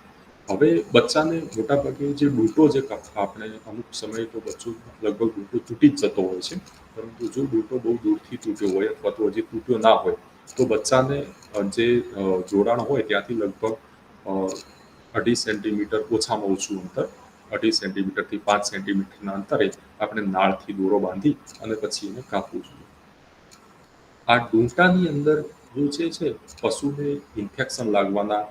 હવે બચ્ચાને મોટાભાગે જે ડૂંટો જે આપણે અમુક સમયે તો બચ્ચું લગભગ ડૂંટો તૂટી જ જતો હોય છે, પરંતુ જો ડૂંટો બહુ દૂરથી તૂટ્યો હોય અથવા તો હજી તૂટ્યો ના હોય તો બચ્ચાને જે જોડાણ હોય ત્યાંથી લગભગ 2.5 સેન્ટીમીટર ઓછામાં ઓછું અંતર, 2.5 સેન્ટીમીટરથી 5 સેન્ટીમીટરના અંતરે આપણે નાળથી દોરો બાંધી અને પછી એને કાપવું જોઈએ. આ ડૂંટાની અંદર જે છે પશુને ઇન્ફેક્શન લાગવાના,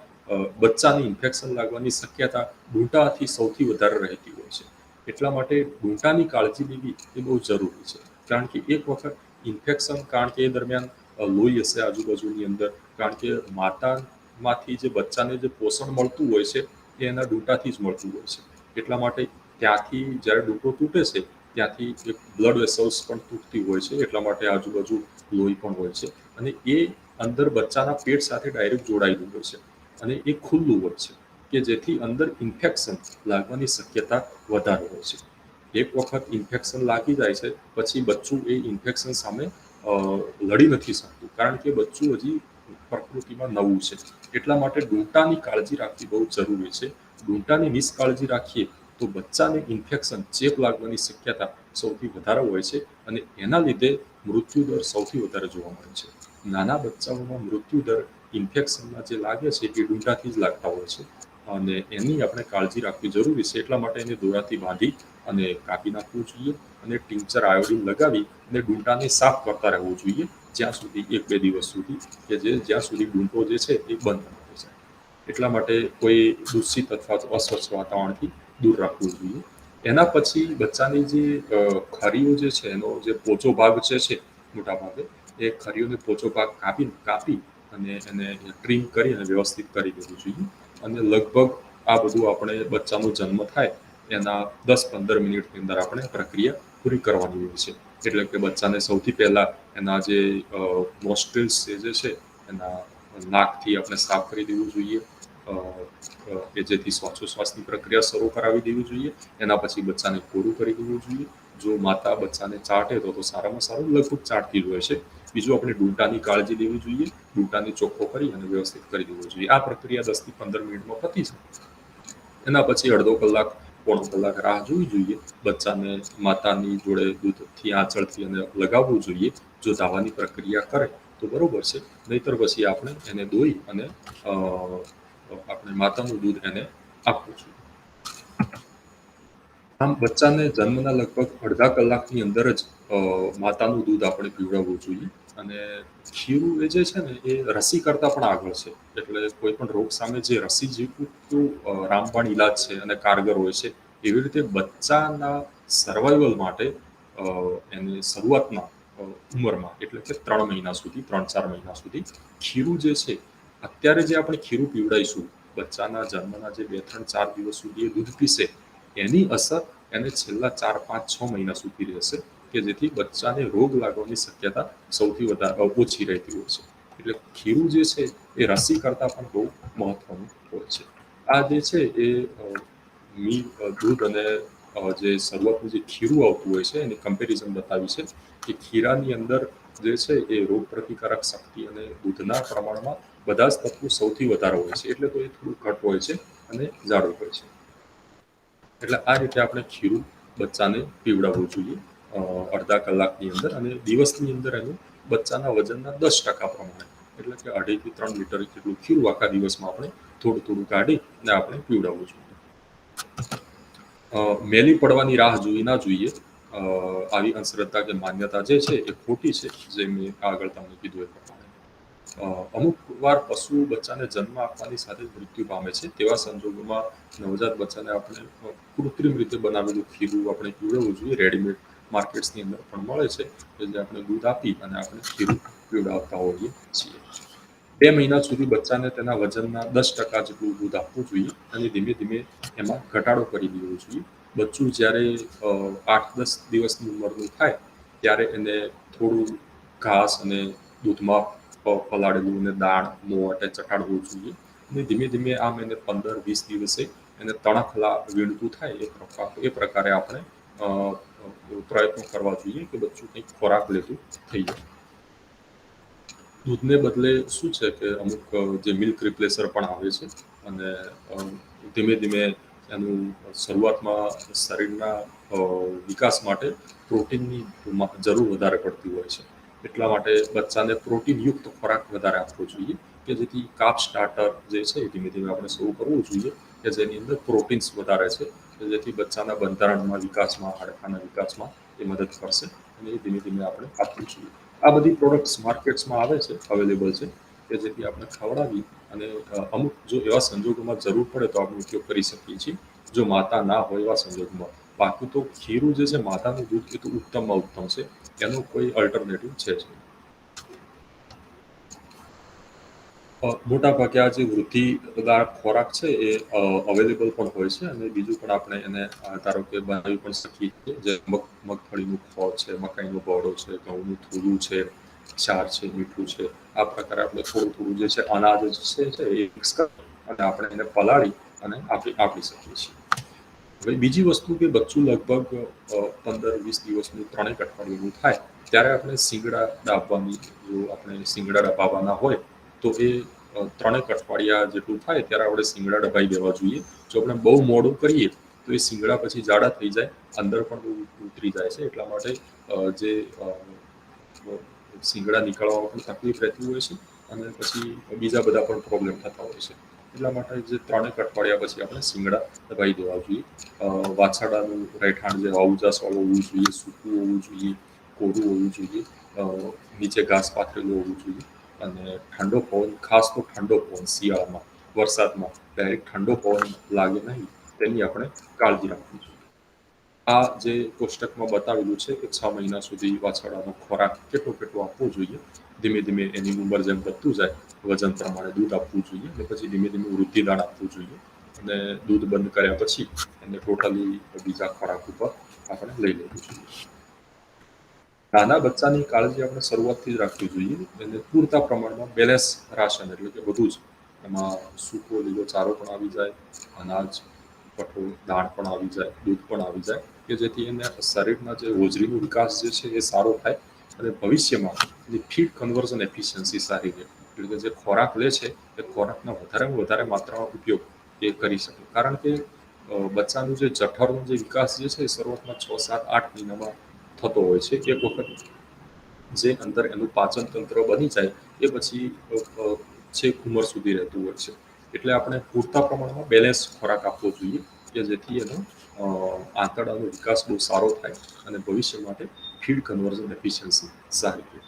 બચ્ચાને ઇન્ફેક્શન લાગવાની શક્યતા ડૂંટાથી સૌથી વધારે રહેતી હોય છે. એટલા માટે ડૂંટાની કાળજી લેવી એ બહુ જરૂરી છે. કારણ કે એક વખત ઇન્ફેક્શન, કારણ કે એ દરમિયાન લોહી હશે આજુબાજુની અંદર, કારણ કે માતામાંથી જે બચ્ચાને જે પોષણ મળતું હોય છે એ એના ડૂંટાથી જ મળતું હોય છે. એટલા માટે ત્યાંથી જ્યારે ડૂંટો તૂટે છે ત્યાંથી એક બ્લડ વેસલ્સ પણ તૂટતી હોય છે. એટલા માટે આજુબાજુ લોહી પણ હોય છે અને એ અંદર બચ્ચાના પેટ સાથે ડાયરેક્ટ જોડાયેલું હોય છે અને એ ખુલ્લું હોય છે, કે જેથી અંદર ઇન્ફેક્શન લાગવાની શક્યતા વધારે હોય છે. એક વખત ઇન્ફેક્શન લાગી જાય છે પછી બચ્ચું એ ઇન્ફેક્શન સામે લડી નથી શકતું, કારણ કે બચ્ચું હજી પ્રકૃતિમાં નવું છે. એટલા માટે ડૂંટાની કાળજી રાખવી બહુ જરૂરી છે. ડૂંટાની નિષ્કાળજી રાખીએ તો બચ્ચાને ઇન્ફેક્શન, ચેપ લાગવાની શક્યતા સૌથી વધારે હોય છે અને એના લીધે મૃત્યુદર સૌથી વધારે જોવા મળે છે. નાના બચ્ચાઓમાં મૃત્યુદર ઇન્ફેક્શનમાં જે લાગે છે એ ડૂંટાથી જ લાગતા હોય છે. અને એની આપણે કાળજી રાખવી જરૂરી છે. એટલા માટે એને દોરાથી બાંધી અને કાપી નાખવું જોઈએ અને ટિંચર આયોડિન લગાવી અને ડૂંટાને સાફ કરતા રહેવું જોઈએ જ્યાં સુધી 1-2 દિવસ સુધી, કે જ્યાં સુધી ડૂંટો જે છે એ બંધ ન થઈ જાય. એટલા માટે કોઈ દૂષિત અથવા તો અસ્વચ્છ વાતાવરણથી દૂર રાખવું જોઈએ. એના પછી બચ્ચાની જે ખરીઓ જે છે, એનો જે પોચો ભાગ છે મોટા ભાગે એ ખરીઓને પોચો ભાગ કાપી અને એને ટ્રીમ કરી અને વ્યવસ્થિત કરી દેવું જોઈએ. અને લગભગ આ બધું આપણે બચ્ચાનો જન્મ થાય એના 10-15 મિનિટની અંદર આપણે પ્રક્રિયા પૂરી કરવાની હોય છે. એટલે કે બચ્ચાને સૌથી પહેલા એના જે નોસ્ટ્રિલ્સ જે છે એના નાકથી આપણે સાફ કરી દેવું જોઈએ, કે જેથી શ્વાસોશ્વાસની પ્રક્રિયા શરૂ કરાવી દેવી જોઈએ. એના પછી બચ્ચાને કોરું કરી દેવું જોઈએ. જો માતા બચ્ચાને ચાટે તો સારામાં સારું લગભગ ચાટતી જ હોય છે. બીજું આપણે ડૂંટાની કાળજી લેવી જોઈએ. ડૂંટાને ચોખ્ખો કરી અને વ્યવસ્થિત કરી દેવો જોઈએ. આ પ્રક્રિયા 10-15 મિનિટમાં પતી જાય. એના પછી અડધો કલાક, પોણો કલાક રાહ જોવી જોઈએ. બચ્ચાને માતાની જોડે દૂધથી આંચળથી અને લગાવવું જોઈએ. જો ધાવાની પ્રક્રિયા કરે તો બરોબર છે, નહીતર પછી આપણે એને દોઈ અને આપણે માતાનું દૂધ એને આપવું જોઈએ. આમ બચ્ચાને જન્મના લગભગ અડધા કલાકની અંદર જ માતાનું દૂધ આપણે પીવડાવવું જોઈએ. અને ખીરું એ જે છે ને એ રસી કરતાં પણ આગળ છે. એટલે કોઈ પણ રોગ સામે જે રસી જેટલું રામબાણ ઈલાજ છે અને કારગર હોય છે, એવી રીતે બચ્ચાના સર્વાઈવલ માટે એને શરૂઆતના ઉંમરમાં, એટલે કે 3 મહિના સુધી, 3-4 મહિના સુધી ખીરું જે છે, અત્યારે જે આપણે ખીરું પીવડાવીશું, બચ્ચાના જન્મના જે 2-3-4 દિવસ સુધી એ દૂધ પીશે, એની અસર એને છેલ્લા 4-5-6 મહિના સુધી રહેશે, કે જેથી બચ્ચાને રોગ લાગવાની શક્યતા સૌથી વધારે ઓછી રહેતી હોય છે. એટલે ખીરું જે છે એ રસી કરતાં પણ બહુ મહત્વનું હોય છે. આ જે છે એ દૂધ અને જે શરૂઆતનું જે ખીરું આવતું હોય છે એની કમ્પેરિઝન બતાવી છે કે ખીરાની અંદર જે છે એ રોગ પ્રતિકારક શક્તિ અને દૂધના પ્રમાણમાં બધા જ તત્વો સૌથી વધારે હોય છે. એટલે તો એ થોડું ઘટ હોય છે અને જાડું હોય છે. એટલે આ રીતે આપણે ખીરું બચ્ચાને પીવડાવવું જોઈએ અડધા કલાકની અંદર, અને દિવસની અંદર એનું બચ્ચાના વજનના 10% પ્રમાણે, એટલે કે 2.5-3 લીટર જેટલું ખીરું આખા દિવસમાં આપણે થોડું થોડું કાઢી અને આપણે પીવડાવવું જોઈએ. મેલી પડવાની રાહ જોવી ના જોઈએ. આવી અંધશ્રદ્ધા કે માન્યતા જે છે એ ખોટી છે, જે મેં આગળ તમને કીધું એ પ્રમાણે. અમુક વાર પશુ બચ્ચાને જન્મ આપવાની સાથે જ મૃત્યુ પામે છે. તેવા સંજોગોમાં નવજાત બચ્ચાને આપણે કૃત્રિમ રીતે બનાવેલું ખીરું આપણે પીવડાવવું જોઈએ. રેડીમેડ માર્કેટ્સની અંદર પણ મળે છે, કે જે આપણે દૂધ આપી અને આપણે ખીરું પીવડાવતા હોઈએ છીએ. 2 મહિના સુધી બચ્ચાને તેના વજનના 10% જેટલું દૂધ આપવું જોઈએ અને ધીમે ધીમે એમાં ઘટાડો કરી દેવો જોઈએ. બચ્ચું જ્યારે 8-10 દિવસની ઉંમરનું થાય ત્યારે એને થોડું ઘાસ અને દૂધમાં પલાળેલું અને દાણ મોં ચટાડવું જોઈએ. અને ધીમે ધીમે આમ એને 15-20 દિવસે એને તણખલા વીણતું થાય એ પ્રકારે આપણે પ્રયત્નો કરવા જોઈએ કે બચ્ચું કંઈક ખોરાક લેતું થઈ જાય. દૂધને બદલે શું છે કે અમુક જે મિલ્ક રિપ્લેસર પણ આવે છે, અને ધીમે ધીમે એનું શરૂઆતમાં શરીરના વિકાસ માટે પ્રોટીનની જરૂર વધારે પડતી હોય છે. એટલા માટે બચ્ચાને પ્રોટીનયુક્ત ખોરાક વધારે આપવો જોઈએ, કે જેથી કાર્બ સ્ટાર્ટર જે છે એ ધીમે ધીમે આપણે શરૂ કરવું જોઈએ, કે જેની અંદર પ્રોટીન્સ વધારે છે, કે જેથી બચ્ચાના બંધારણમાં, વિકાસમાં, હાડકાના વિકાસમાં એ મદદ કરશે, અને એ ધીમે ધીમે આપણે આપવું જોઈએ. આ બધી પ્રોડક્ટ્સ માર્કેટ્સમાં આવે છે, અવેલેબલ છે, કે જેથી આપણે ખવડાવી અને અમુક જો એવા સંજોગોમાં જરૂર પડે તો આપણે ઉપયોગ કરી શકીએ છીએ. જો માતા ના હોય એવા સંજોગોમાં. બાકી તો ખીરું જે છે, માતાનું દૂધ એ તો ઉત્તમમાં ઉત્તમ છે, એનો કોઈ અલ્ટરનેટિવ છે જ નહીં. મોટાભાગે આ જે વૃદ્ધિદાર ખોરાક છે એ અવેલેબલ પણ હોય છે, અને બીજું પણ આપણે એને ધારો કે બનાવી પણ શકીએ છીએ, જે મગફળીનું ખોળ છે, મકાઈનો બોડો છે, ઘઉંનું થૂલું છે, ક્ષાર છે, મીઠું છે, આ પ્રકારે આપણે થોડું થોડું જે છે અનાજ છે એ મિક્સ કરી અને આપણે એને પલાળી અને આપી શકીએ છીએ. હવે બીજી વસ્તુ કે બચ્ચું લગભગ 15-20 દિવસનું 3 અઠવાડિયાનું થાય ત્યારે આપણે શીંગડા દાબવાની, જો આપણે શીંગડા દબાવવાના હોય તો એ 3 અઠવાડિયા જેટલું થાય ત્યારે આપણે શીંગડા દબાવી દેવા જોઈએ. જો આપણે બહુ મોડું કરીએ તો એ શીંગડા પછી જાડા થઈ જાય, અંદર પણ બહુ ઉતરી જાય છે. એટલા માટે જે શીંગડા નીકળવામાં પણ તકલીફ રહેતી હોય છે, અને પછી બીજા બધા પણ પ્રોબ્લેમ થતા હોય છે. એટલા માટે જે 3 અઠવાડિયા પછી આપણે શિંગડા દબાઈ દેવા જોઈએ. વાછરડાનું રહેઠાણ જે અવજાસવાળું હોવું જોઈએ, સૂકું હોવું જોઈએ, કોરું હોવું જોઈએ, નીચે ઘાસ પાથરેલું હોવું જોઈએ અને ઠંડો પવન, ખાસ તો ઠંડો પવન શિયાળામાં, વરસાદમાં ડાયરેક્ટ ઠંડો પવન લાગે નહીં તેની આપણે કાળજી રાખવી જોઈએ. આ જે કોષ્ટકમાં બતાવેલું છે કે 6 મહિના સુધી વાછરડાનો ખોરાક કેટલો આપવો જોઈએ. ધીમે ધીમે એની ઉંમર જેમ વધતું જાય વજન પ્રમાણે દૂધ આપવું જોઈએ અને પછી ધીમે ધીમે વૃદ્ધિદાન આપવું જોઈએ અને દૂધ બંધ કર્યા પછી એને ટોટલી બીજા ખોરાક ઉપર આપણે લઈ લેવું જોઈએ. નાના બચ્ચાની કાળજી આપણે શરૂઆતથી જ રાખવી જોઈએ. એને પૂરતા પ્રમાણમાં બેલેન્સ રાશન એટલે કે બધું જ, એમાં સૂકો લીલો ચારો પણ આવી જાય, અનાજ, કઠોળ, દાળ પણ આવી જાય, દૂધ પણ આવી જાય કે જેથી એને શરીરના જે હોજરીનો વિકાસ જે છે એ સારો થાય અને ભવિષ્યમાં એની ફીડ કન્વર્ઝન એફિશિયન્સી સારી રહે. એટલે કે જે ખોરાક લે છે એ ખોરાકનો વધારેમાં વધારે માત્રામાં ઉપયોગ એ કરી શકે. કારણ કે બચ્ચાનું જે જઠરનો જે વિકાસ જે છે એ શરૂઆતમાં 6, 7, 8 મહિનામાં થતો હોય છે. એક વખત જે અંદર એનું પાચન તંત્ર બની જાય એ પછી છેક ઉંમર સુધી રહેતું હોય છે. એટલે આપણે પૂરતા પ્રમાણમાં બેલેન્સ ખોરાક આપવો જોઈએ કે જેથી એનો આંતરડાનો વિકાસ બહુ સારો થાય અને ભવિષ્ય માટે ફીડ કન્વર્ઝન એફિશિયન્સી સારી રહે.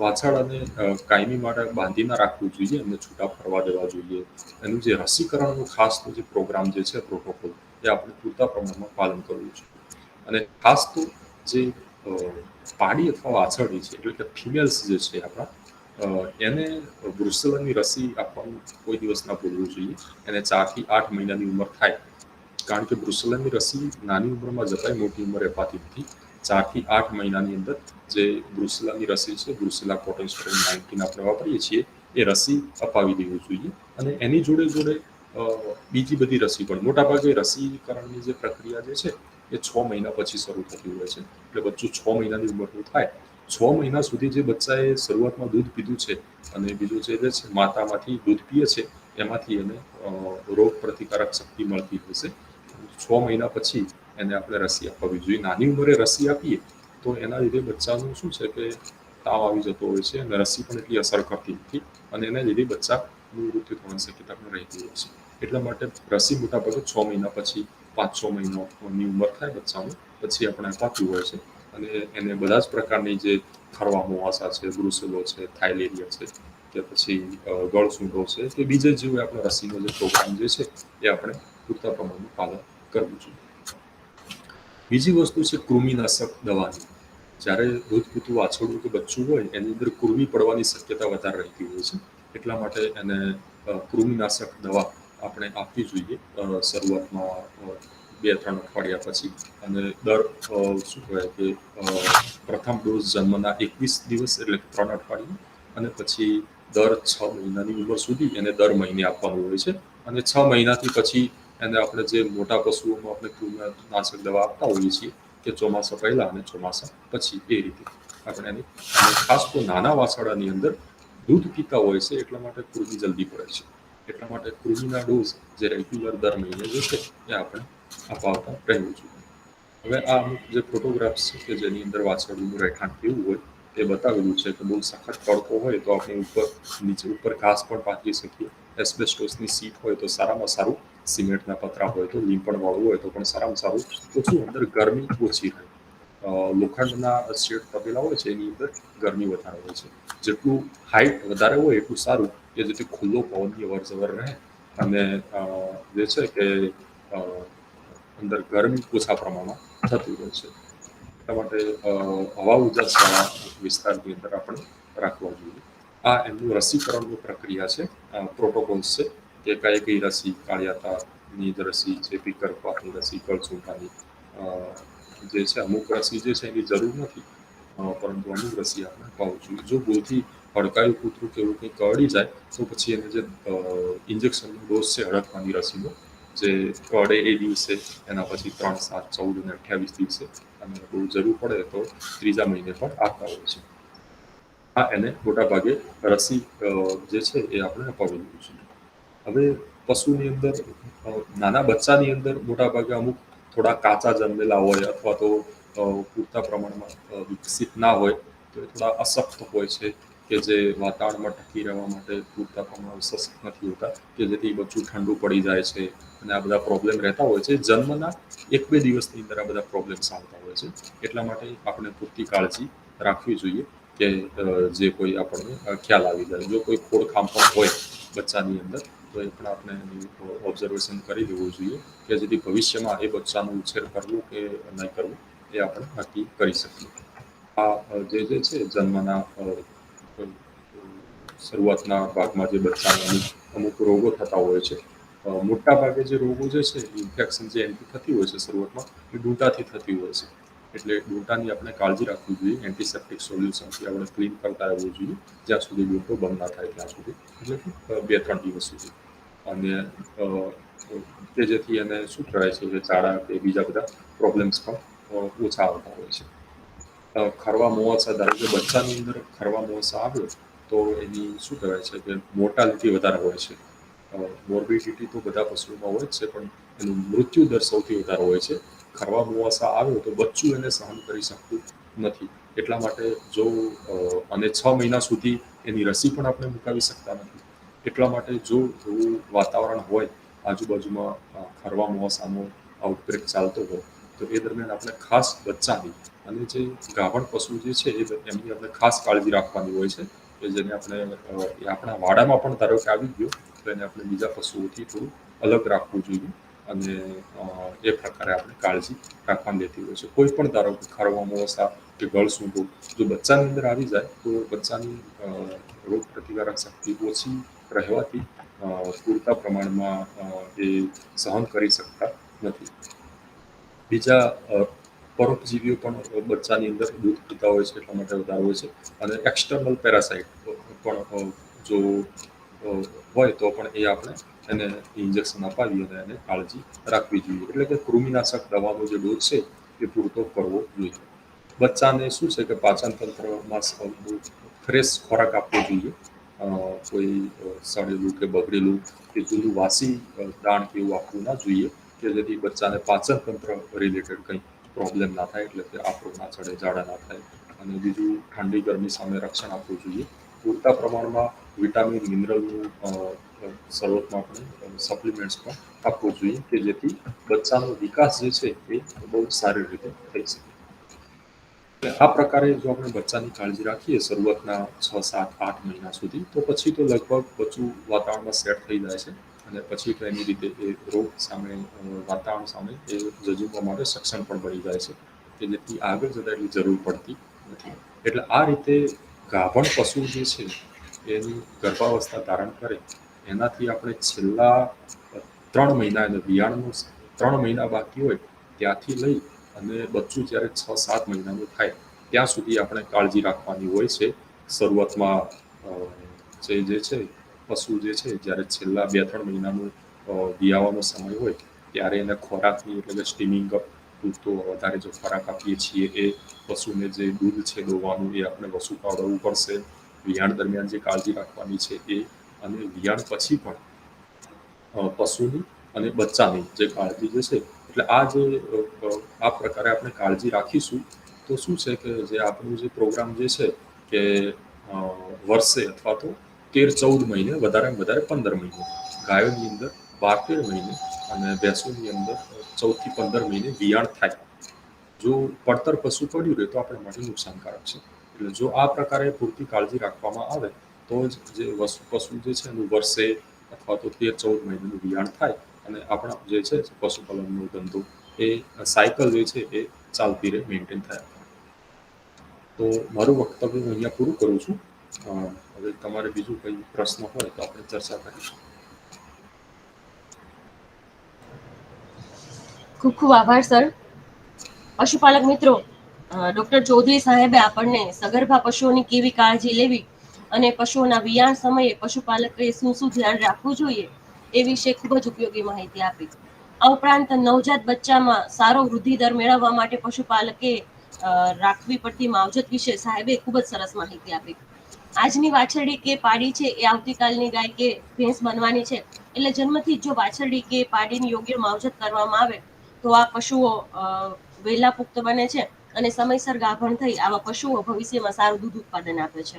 વાછરડાને કાયમી માટે બાંધી ના રાખવું જોઈએ, એમને છૂટા ફરવા દેવા જોઈએ. એનું જે રસીકરણનું ખાસ જે પ્રોગ્રામ જે છે, પ્રોટોકોલ, એ આપણે પૂરતા પ્રમાણમાં પાલન કરવું જોઈએ. અને ખાસ તો જે પાડી અથવા વાછરડી છે એટલે કે ફિમેલ્સ જે છે આપણા, એને બ્રુસેલાની રસી આપવાનું કોઈ દિવસ ના ભૂલવું જોઈએ. એને 4 થી 8 મહિનાની ઉંમર થાય, કારણ કે બ્રુસેલાની રસી નાની ઉંમરમાં જતાય મોટી ઉંમરે અપાતી નથી. 4 થી 8 મહિનાની અંદર જે બ્રુસેલાની રસી છે, બ્રુસેલા કોટેસ્ટ્રોમ 19 આપણે વાપરીએ છીએ, એ રસી અપાવી દેવી જોઈએ. અને એની જોડે જોડે બીજી બધી રસી પણ, મોટાભાગે રસીકરણની જે પ્રક્રિયા જે છે એ 6 મહિના પછી શરૂ થતી હોય છે. એટલે બચ્ચું 6 મહિનાની ઉંમરનું થાય, 6 મહિના સુધી જે બચ્ચાએ શરૂઆતમાં દૂધ પીધું છે અને બીજું જે છે માતામાંથી દૂધ પીએ છે એમાંથી એને રોગ પ્રતિકારક શક્તિ મળતી હોય છે. 6 મહિના પછી એને આપણે રસી આપવી જોઈએ. નાની ઉંમરે રસી આપીએ તો એના લીધે બચ્ચાનું શું છે કે તાવ આવી જતો હોય છે અને રસી પણ એટલી અસર કરતી નથી અને એના લીધે બચ્ચાનું મૃત્યુ થવાની શક્યતા પણ રહેતી હોય છે. એટલા માટે રસી મોટાભાગે 6 મહિના પછી, 5-6 મહિનાની ઉંમર થાય બચ્ચાનું પછી આપણે અપાતું હોય છે. અને એને બધા જ પ્રકારની જે ખરવા મોવાસા છે, બ્રુસેલો છે, થાઇલેરિયા છે, કે પછી ગળસૂંટો છે કે બીજે જેવું આપણે રસીનો જે પ્રોગ્રામ જે છે એ આપણે પૂરતા પ્રમાણમાં પાલન કરવું જોઈએ. બીજી વસ્તુ છે કૃમિનાશક દવાની. જ્યારે દૂધ પીતું વાછરડું કે બચ્ચું હોય એની અંદર કૃમિ પડવાની શક્યતા વધારે રહેતી હોય છે. એટલા માટે એને કૃમિનાશક દવા આપણે આપવી જોઈએ શરૂઆતમાં 2-3 અઠવાડિયા પછી. અને શું કહેવાય કે પ્રથમ ડોઝ જન્મના 21 દિવસ એટલે 3 અઠવાડિયું, અને પછી દર 6 મહિનાની ઉંમર સુધી એને દર મહિને આપવાનું હોય છે. અને 6 મહિનાથી પછી એને આપણે જે મોટા પશુઓમાં આપણે કૃમિનાશક દવા આપતા હોઈએ છીએ કે ચોમાસા પહેલા અને ચોમાસા પછી, એ રીતે આપણે એની. અને ખાસ તો નાના વાછરડાની અંદર દૂધ પીતા હોય છે એટલા માટે કૃમિ જલ્દી પડે છે. એટલા માટે કૃમિના ડોઝ જે રેગ્યુલર દર મહિને જે છે એ આપણે અપાવતા રહેવું જોઈએ. હવે આ અમુક જે ફોટોગ્રાફ્સ છે કે જેની અંદર વાછરડીનું રહેઠાણ કેવું હોય તે બતાવેલું છે કે બહુ સખત તડકો હોય તો આપણે નીચે ઉપર ઘાસ પણ પાથરી શકીએ. એસ્બેસ્ટોસની સીટ હોય તો સારામાં સારું, સિમેન્ટના પતરા હોય તો, લીંપણ વાળું હોય તો પણ સારામાં સારું. તો શું અંદર ગરમી ઓછી રહે. લોખંડના શેડ તપેલા હોય છે એની અંદર ગરમી વધારે હોય છે. જેટલું હાઇટ વધારે હોય એટલું સારું, કે જેથી ખુલ્લો પવનની અવરજવર રહે અને જે છે કે અંદર ગરમી ઓછા પ્રમાણમાં થતી હોય છે. એટલા માટે હવા ઉજાસવાળા વિસ્તારની અંદર આપણે રાખવા જોઈએ. આ એમનું રસીકરણની પ્રક્રિયા છે, પ્રોટોકોલ્સ છે કે કઈ રસી, કાળિયા તાવની રસી, ચેપી કરપવાની રસી, ગળચૂંટાની જે છે. અમુક રસી જે છે એની જરૂર નથી, પરંતુ અમુક રસી આપણે અપાવવી જોઈએ. જો ભૂલથી હડકાયું કૂતરું કે એવું કંઈ કરડી જાય તો પછી એને જે ઇન્જેક્શનનો ડોઝ છે હડકવાની રસીનો, જે કરડે એ દિવસે, એના પછી 3, 7, 14 અને 28 દિવસે, અને બહુ જરૂર પડે તો 3જા મહિને પણ આપતા હોય છે. આ એને મોટાભાગે રસી જે છે એ આપણે અપાવી દેવું જોઈએ. હવે પશુની અંદર, નાના બચ્ચાની અંદર મોટાભાગે અમુક થોડા કાચા જન્મેલા હોય અથવા તો પૂરતા પ્રમાણમાં વિકસિત ના હોય તો એ થોડા અશક્ત હોય છે, કે જે વાતાવરણમાં ટકી રહેવા માટે પૂરતા પ્રમાણમાં સશક્ત નથી હોતા, કે જેથી બચ્ચું ઠંડુ પડી જાય છે અને આ બધા પ્રોબ્લેમ રહેતા હોય છે. જન્મના 1-2 દિવસની અંદર આ બધા પ્રોબ્લેમ્સ આવતા હોય છે. એટલા માટે આપણે પૂરતી કાળજી રાખવી જોઈએ કે જે કોઈ આપણને ખ્યાલ આવી જાય. જો કોઈ ખોડખાંપ પણ હોય બચ્ચાની અંદર તો એ પણ આપણે એની ઓબ્ઝર્વેશન કરી લેવું જોઈએ, કે જેથી ભવિષ્યમાં એ બચ્ચાનો ઉછેર કરવો કે નહીં કરવું એ આપણે નક્કી કરી શકીએ. આ જે છે જન્મના શરૂઆતના ભાગમાં જે બચ્ચાને અમુક રોગો થતા હોય છે. મોટા ભાગે જે રોગો જે છે, ઇન્ફેક્શન જે એનાથી થતી હોય છે શરૂઆતમાં, એ ડૂંટાથી થતી હોય છે. એટલે ડૂંટાની આપણે કાળજી રાખવી જોઈએ. એન્ટિસેપ્ટિક સોલ્યુશનથી આપણે ક્લીન કરતા રહેવું જોઈએ જ્યાં સુધી ડૂંટો બંધ ના થાય ત્યાં સુધી, એટલે કે 2-3 દિવસ સુધી. અને કે જેથી એને શું કહેવાય છે કે ઝાડા કે બીજા બધા પ્રોબ્લેમ્સ પણ ઓછા આવતા હોય છે. ખરવા મોવાસા, ધારો કે બચ્ચાની અંદર ખરવા મોવાસા આવ્યો તો એની શું કહેવાય છે કે મોર્ટાલિટી વધારે હોય છે. મોર્બિડિટી તો બધા પશુઓમાં હોય જ છે, પણ એનું મૃત્યુ દર સૌથી વધારે હોય છે. ખરવા મોવાસા આવ્યો તો બચ્ચું એને સહન કરી શકતું નથી. એટલા માટે જો અને 6 મહિના સુધી એની રસી પણ આપણે મુકાવી શકતા નથી. એટલા માટે જો એવું વાતાવરણ હોય, આજુબાજુમાં ખરવા મોવાસાનો આઉટબ્રેક ચાલતો હોય, તો એ દરમિયાન આપણે ખાસ બચ્ચાની અને જે ગાભણ પશુ જે છે એમની આપણે ખાસ કાળજી રાખવાની હોય છે, કે જેને આપણે એ આપણા વાડામાં પણ ધારો કે આવી ગયો તો એને આપણે બીજા પશુઓથી થોડું અલગ રાખવું જોઈએ. અને એ પ્રકારે આપણે કાળજી રાખવાની રહેતી હોય છે. કોઈ પણ ધારો કે ખરવા મોવાસા કે ગળસૂંટો જો બચ્ચાની અંદર આવી જાય તો બચ્ચાની રોગ પ્રતિકારક શક્તિ ઓછી રહેવાથી પૂરતા પ્રમાણમાં એ સહન કરી શકતા નથી. બીજા પરોપજીવીઓ પણ બચ્ચાની અંદર દૂધ પીતા હોય છે એટલા માટે વધારે હોય છે. અને એક્સટર્નલ પેરાસાઇટ પણ જો હોય તો પણ એ આપણે એને ઇન્જેક્શન અપાવી અને એને કાળજી રાખવી જોઈએ. એટલે કે કૃમિનાશક દવાનો જે ડોઝ છે એ પૂરતો કરવો જોઈએ. બચ્ચાને શું છે કે પાચન તંત્રમાં ફ્રેશ ખોરાક આપવો જોઈએ. કોઈ સડેલું કે બગડેલું કે જૂનું વાસી દાણ કે એવું આપવું ના જોઈએ, કે જેથી બચ્ચાને પાચન તંત્ર રિલેટેડ કંઈ પ્રોબ્લેમ ના થાય, એટલે કે આફરો ના ચડે, ઝાડા ના થાય. અને બીજું ઠંડી ગરમી સામે રક્ષણ આપવું જોઈએ. પૂરતા પ્રમાણમાં વિટામિન મિનરલનું શરૂઆતમાં આપણે સપ્લિમેન્ટ્સ પણ આપવું જોઈએ, કે જેથી બચ્ચાનો વિકાસ જે છે એ બહુ સારી રીતે થઈ શકે. આ પ્રકારે જો આપણે બચ્ચાની કાળજી રાખીએ શરૂઆતના 6, 7, 8 મહિના સુધી, તો પછી તો લગભગ બચ્ચું વાતાવરણમાં સેટ થઈ જાય છે. અને પછી તો એની રીતે એ રોગ સામે વાતાવરણ સામે એ જજુમવા માટે સક્ષમ પણ બની જાય છે, કે જેથી આગળ જતાં એટલી જરૂર પડતી નથી. એટલે આ રીતે ગાભણ પશુ જે છે એની ગર્ભાવસ્થા ધારણ કરે એનાથી આપણે છેલ્લા 3 મહિના, એને વિયાણનું 3 મહિના બાકી હોય ત્યાંથી લઈ અને બચ્ચું જ્યારે 6-7 મહિનાનું થાય ત્યાં સુધી આપણે કાળજી રાખવાની હોય છે. શરૂઆતમાં જે છે પશુ જે છે જ્યારે છેલ્લા 2-3 મહિનાનું વિયાવાનો સમય હોય ત્યારે એને ખોરાકની, એટલે કે સ્ટીમિંગ અપ પૂરતો વધારે જો ખોરાક આપીએ છીએ, એ પશુને જે દૂધ છે દોવાનું એ આપણે વસુ પાવડાવવું પડશે. વિયાણ દરમિયાન જે કાળજી રાખવાની છે એ, અને વિયાણ પછી પણ પશુની અને બચ્ચાની જે કાળજી જે છે, એટલે આ પ્રકારે આપણે કાળજી રાખીશું તો શું છે કે જે આપણું જે પ્રોગ્રામ જે છે કે વર્ષે અથવા તો 13-14 મહિને, વધારેમાં વધારે 15 મહિને, ગાયોની અંદર 12-13 મહિને અને ભેંસોની અંદર 14-15 મહિને વિયાણ થાય. જો પડતર પશુ પડ્યું રહે તો આપણા માટે નુકસાનકારક છે. એટલે જો આ પ્રકારે પૂરતી કાળજી રાખવામાં આવે તો જ જે પશુ જે છે એનું વર્ષે અથવા તો 13-14 મહિનાનું વિયાણ થાય અને આપણા જે છે પશુપાલનનો ધંધો એ સાયકલ જે છે એ ચાલતી રહે, મેન્ટેન થયા. તો મારું વક્તવ્ય હું અહીંયા પૂરું કરું છું. હવે તમારે બીજું કંઈ પ્રશ્ન હોય તો આપણે ચર્ચા કરીશું. ખૂબ ખૂબ આભાર સર. પશુપાલક મિત્રો, ડોક્ટર ચૌધરી સાહેબે આપણને સગર્ભા પશુઓની કેવી કાળજી લેવી અને પશુઓના વિયાણ સમયે પશુપાલકે શું શું ધ્યાન રાખવું જોઈએ એ વિશે ખૂબ જ ઉપયોગી માહિતી આપી. આ ઉપરાંત નવજાત બચ્ચામાં સારો વૃદ્ધિ દર મેળવવા માટે પશુપાલકે રાખવી પડતી માવજત વિશે સાહેબે ખૂબ જ સરસ માહિતી આપી. આજની વાછરડી કે પાડી છે એ આવતીકાલની ગાય કે ભેંસ બનવાની છે, એટલે જન્મથી જો વાછરડી કે પાડીની યોગ્ય માવજત કરવામાં આવે તો આ પશુઓ વહેલા પુખ્ત બને છે અને સમયસર ગાભણ થઈ આવા પશુઓ ભવિષ્યમાં સારું દૂધ ઉત્પાદન આપે છે.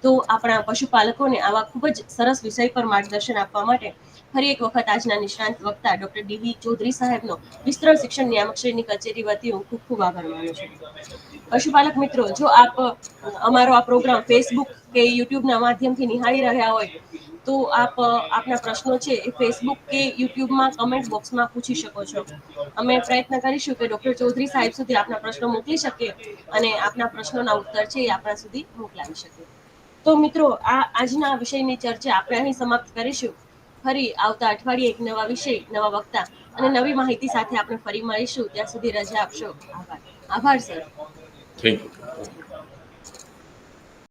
તો આપણા પશુપાલકોને આવા ખૂબ જ સરસ વિષય પર માર્ગદર્શન આપવા માટે ફરી એક વખત આજના નિષ્ણાંત વક્તા ડોક્ટર ડીવી ચૌધરી સાહેબનો વિસ્તરણ શિક્ષણ નિયામકશ્રીની કચેરી વતી હું ખૂબ ખૂબ આભાર માનું છું. પશુપાલક મિત્રો, જો આપ અમારો આ પ્રોગ્રામ ફેસબુક કે યુટ્યુબના માધ્યમથી નિહાળી રહ્યા હોય તો આપ આપના પ્રશ્નો છે એ ફેસબુક કે યુટ્યુબમાં કમેન્ટ બોક્સમાં પૂછી શકો છો. અમે પ્રયત્ન કરીશું કે ડોક્ટર ચૌધરી સાહેબ સુધી આપના પ્રશ્નો મોકલી શકીએ અને આપના પ્રશ્નોના ઉત્તર છે એ આપણા સુધી મોકલાવી શકીએ. તો મિત્રો, આજના વિષયની ચર્ચા આપણે અહીં સમાપ્ત કરીશું. ફરી આવતા અઠવાડિયે એક નવા વિષય, નવા વક્તા અને નવી માહિતી સાથે આપણે ફરી મળીશું. ત્યાં સુધી રજા આપશો. આભાર સર. Thank you.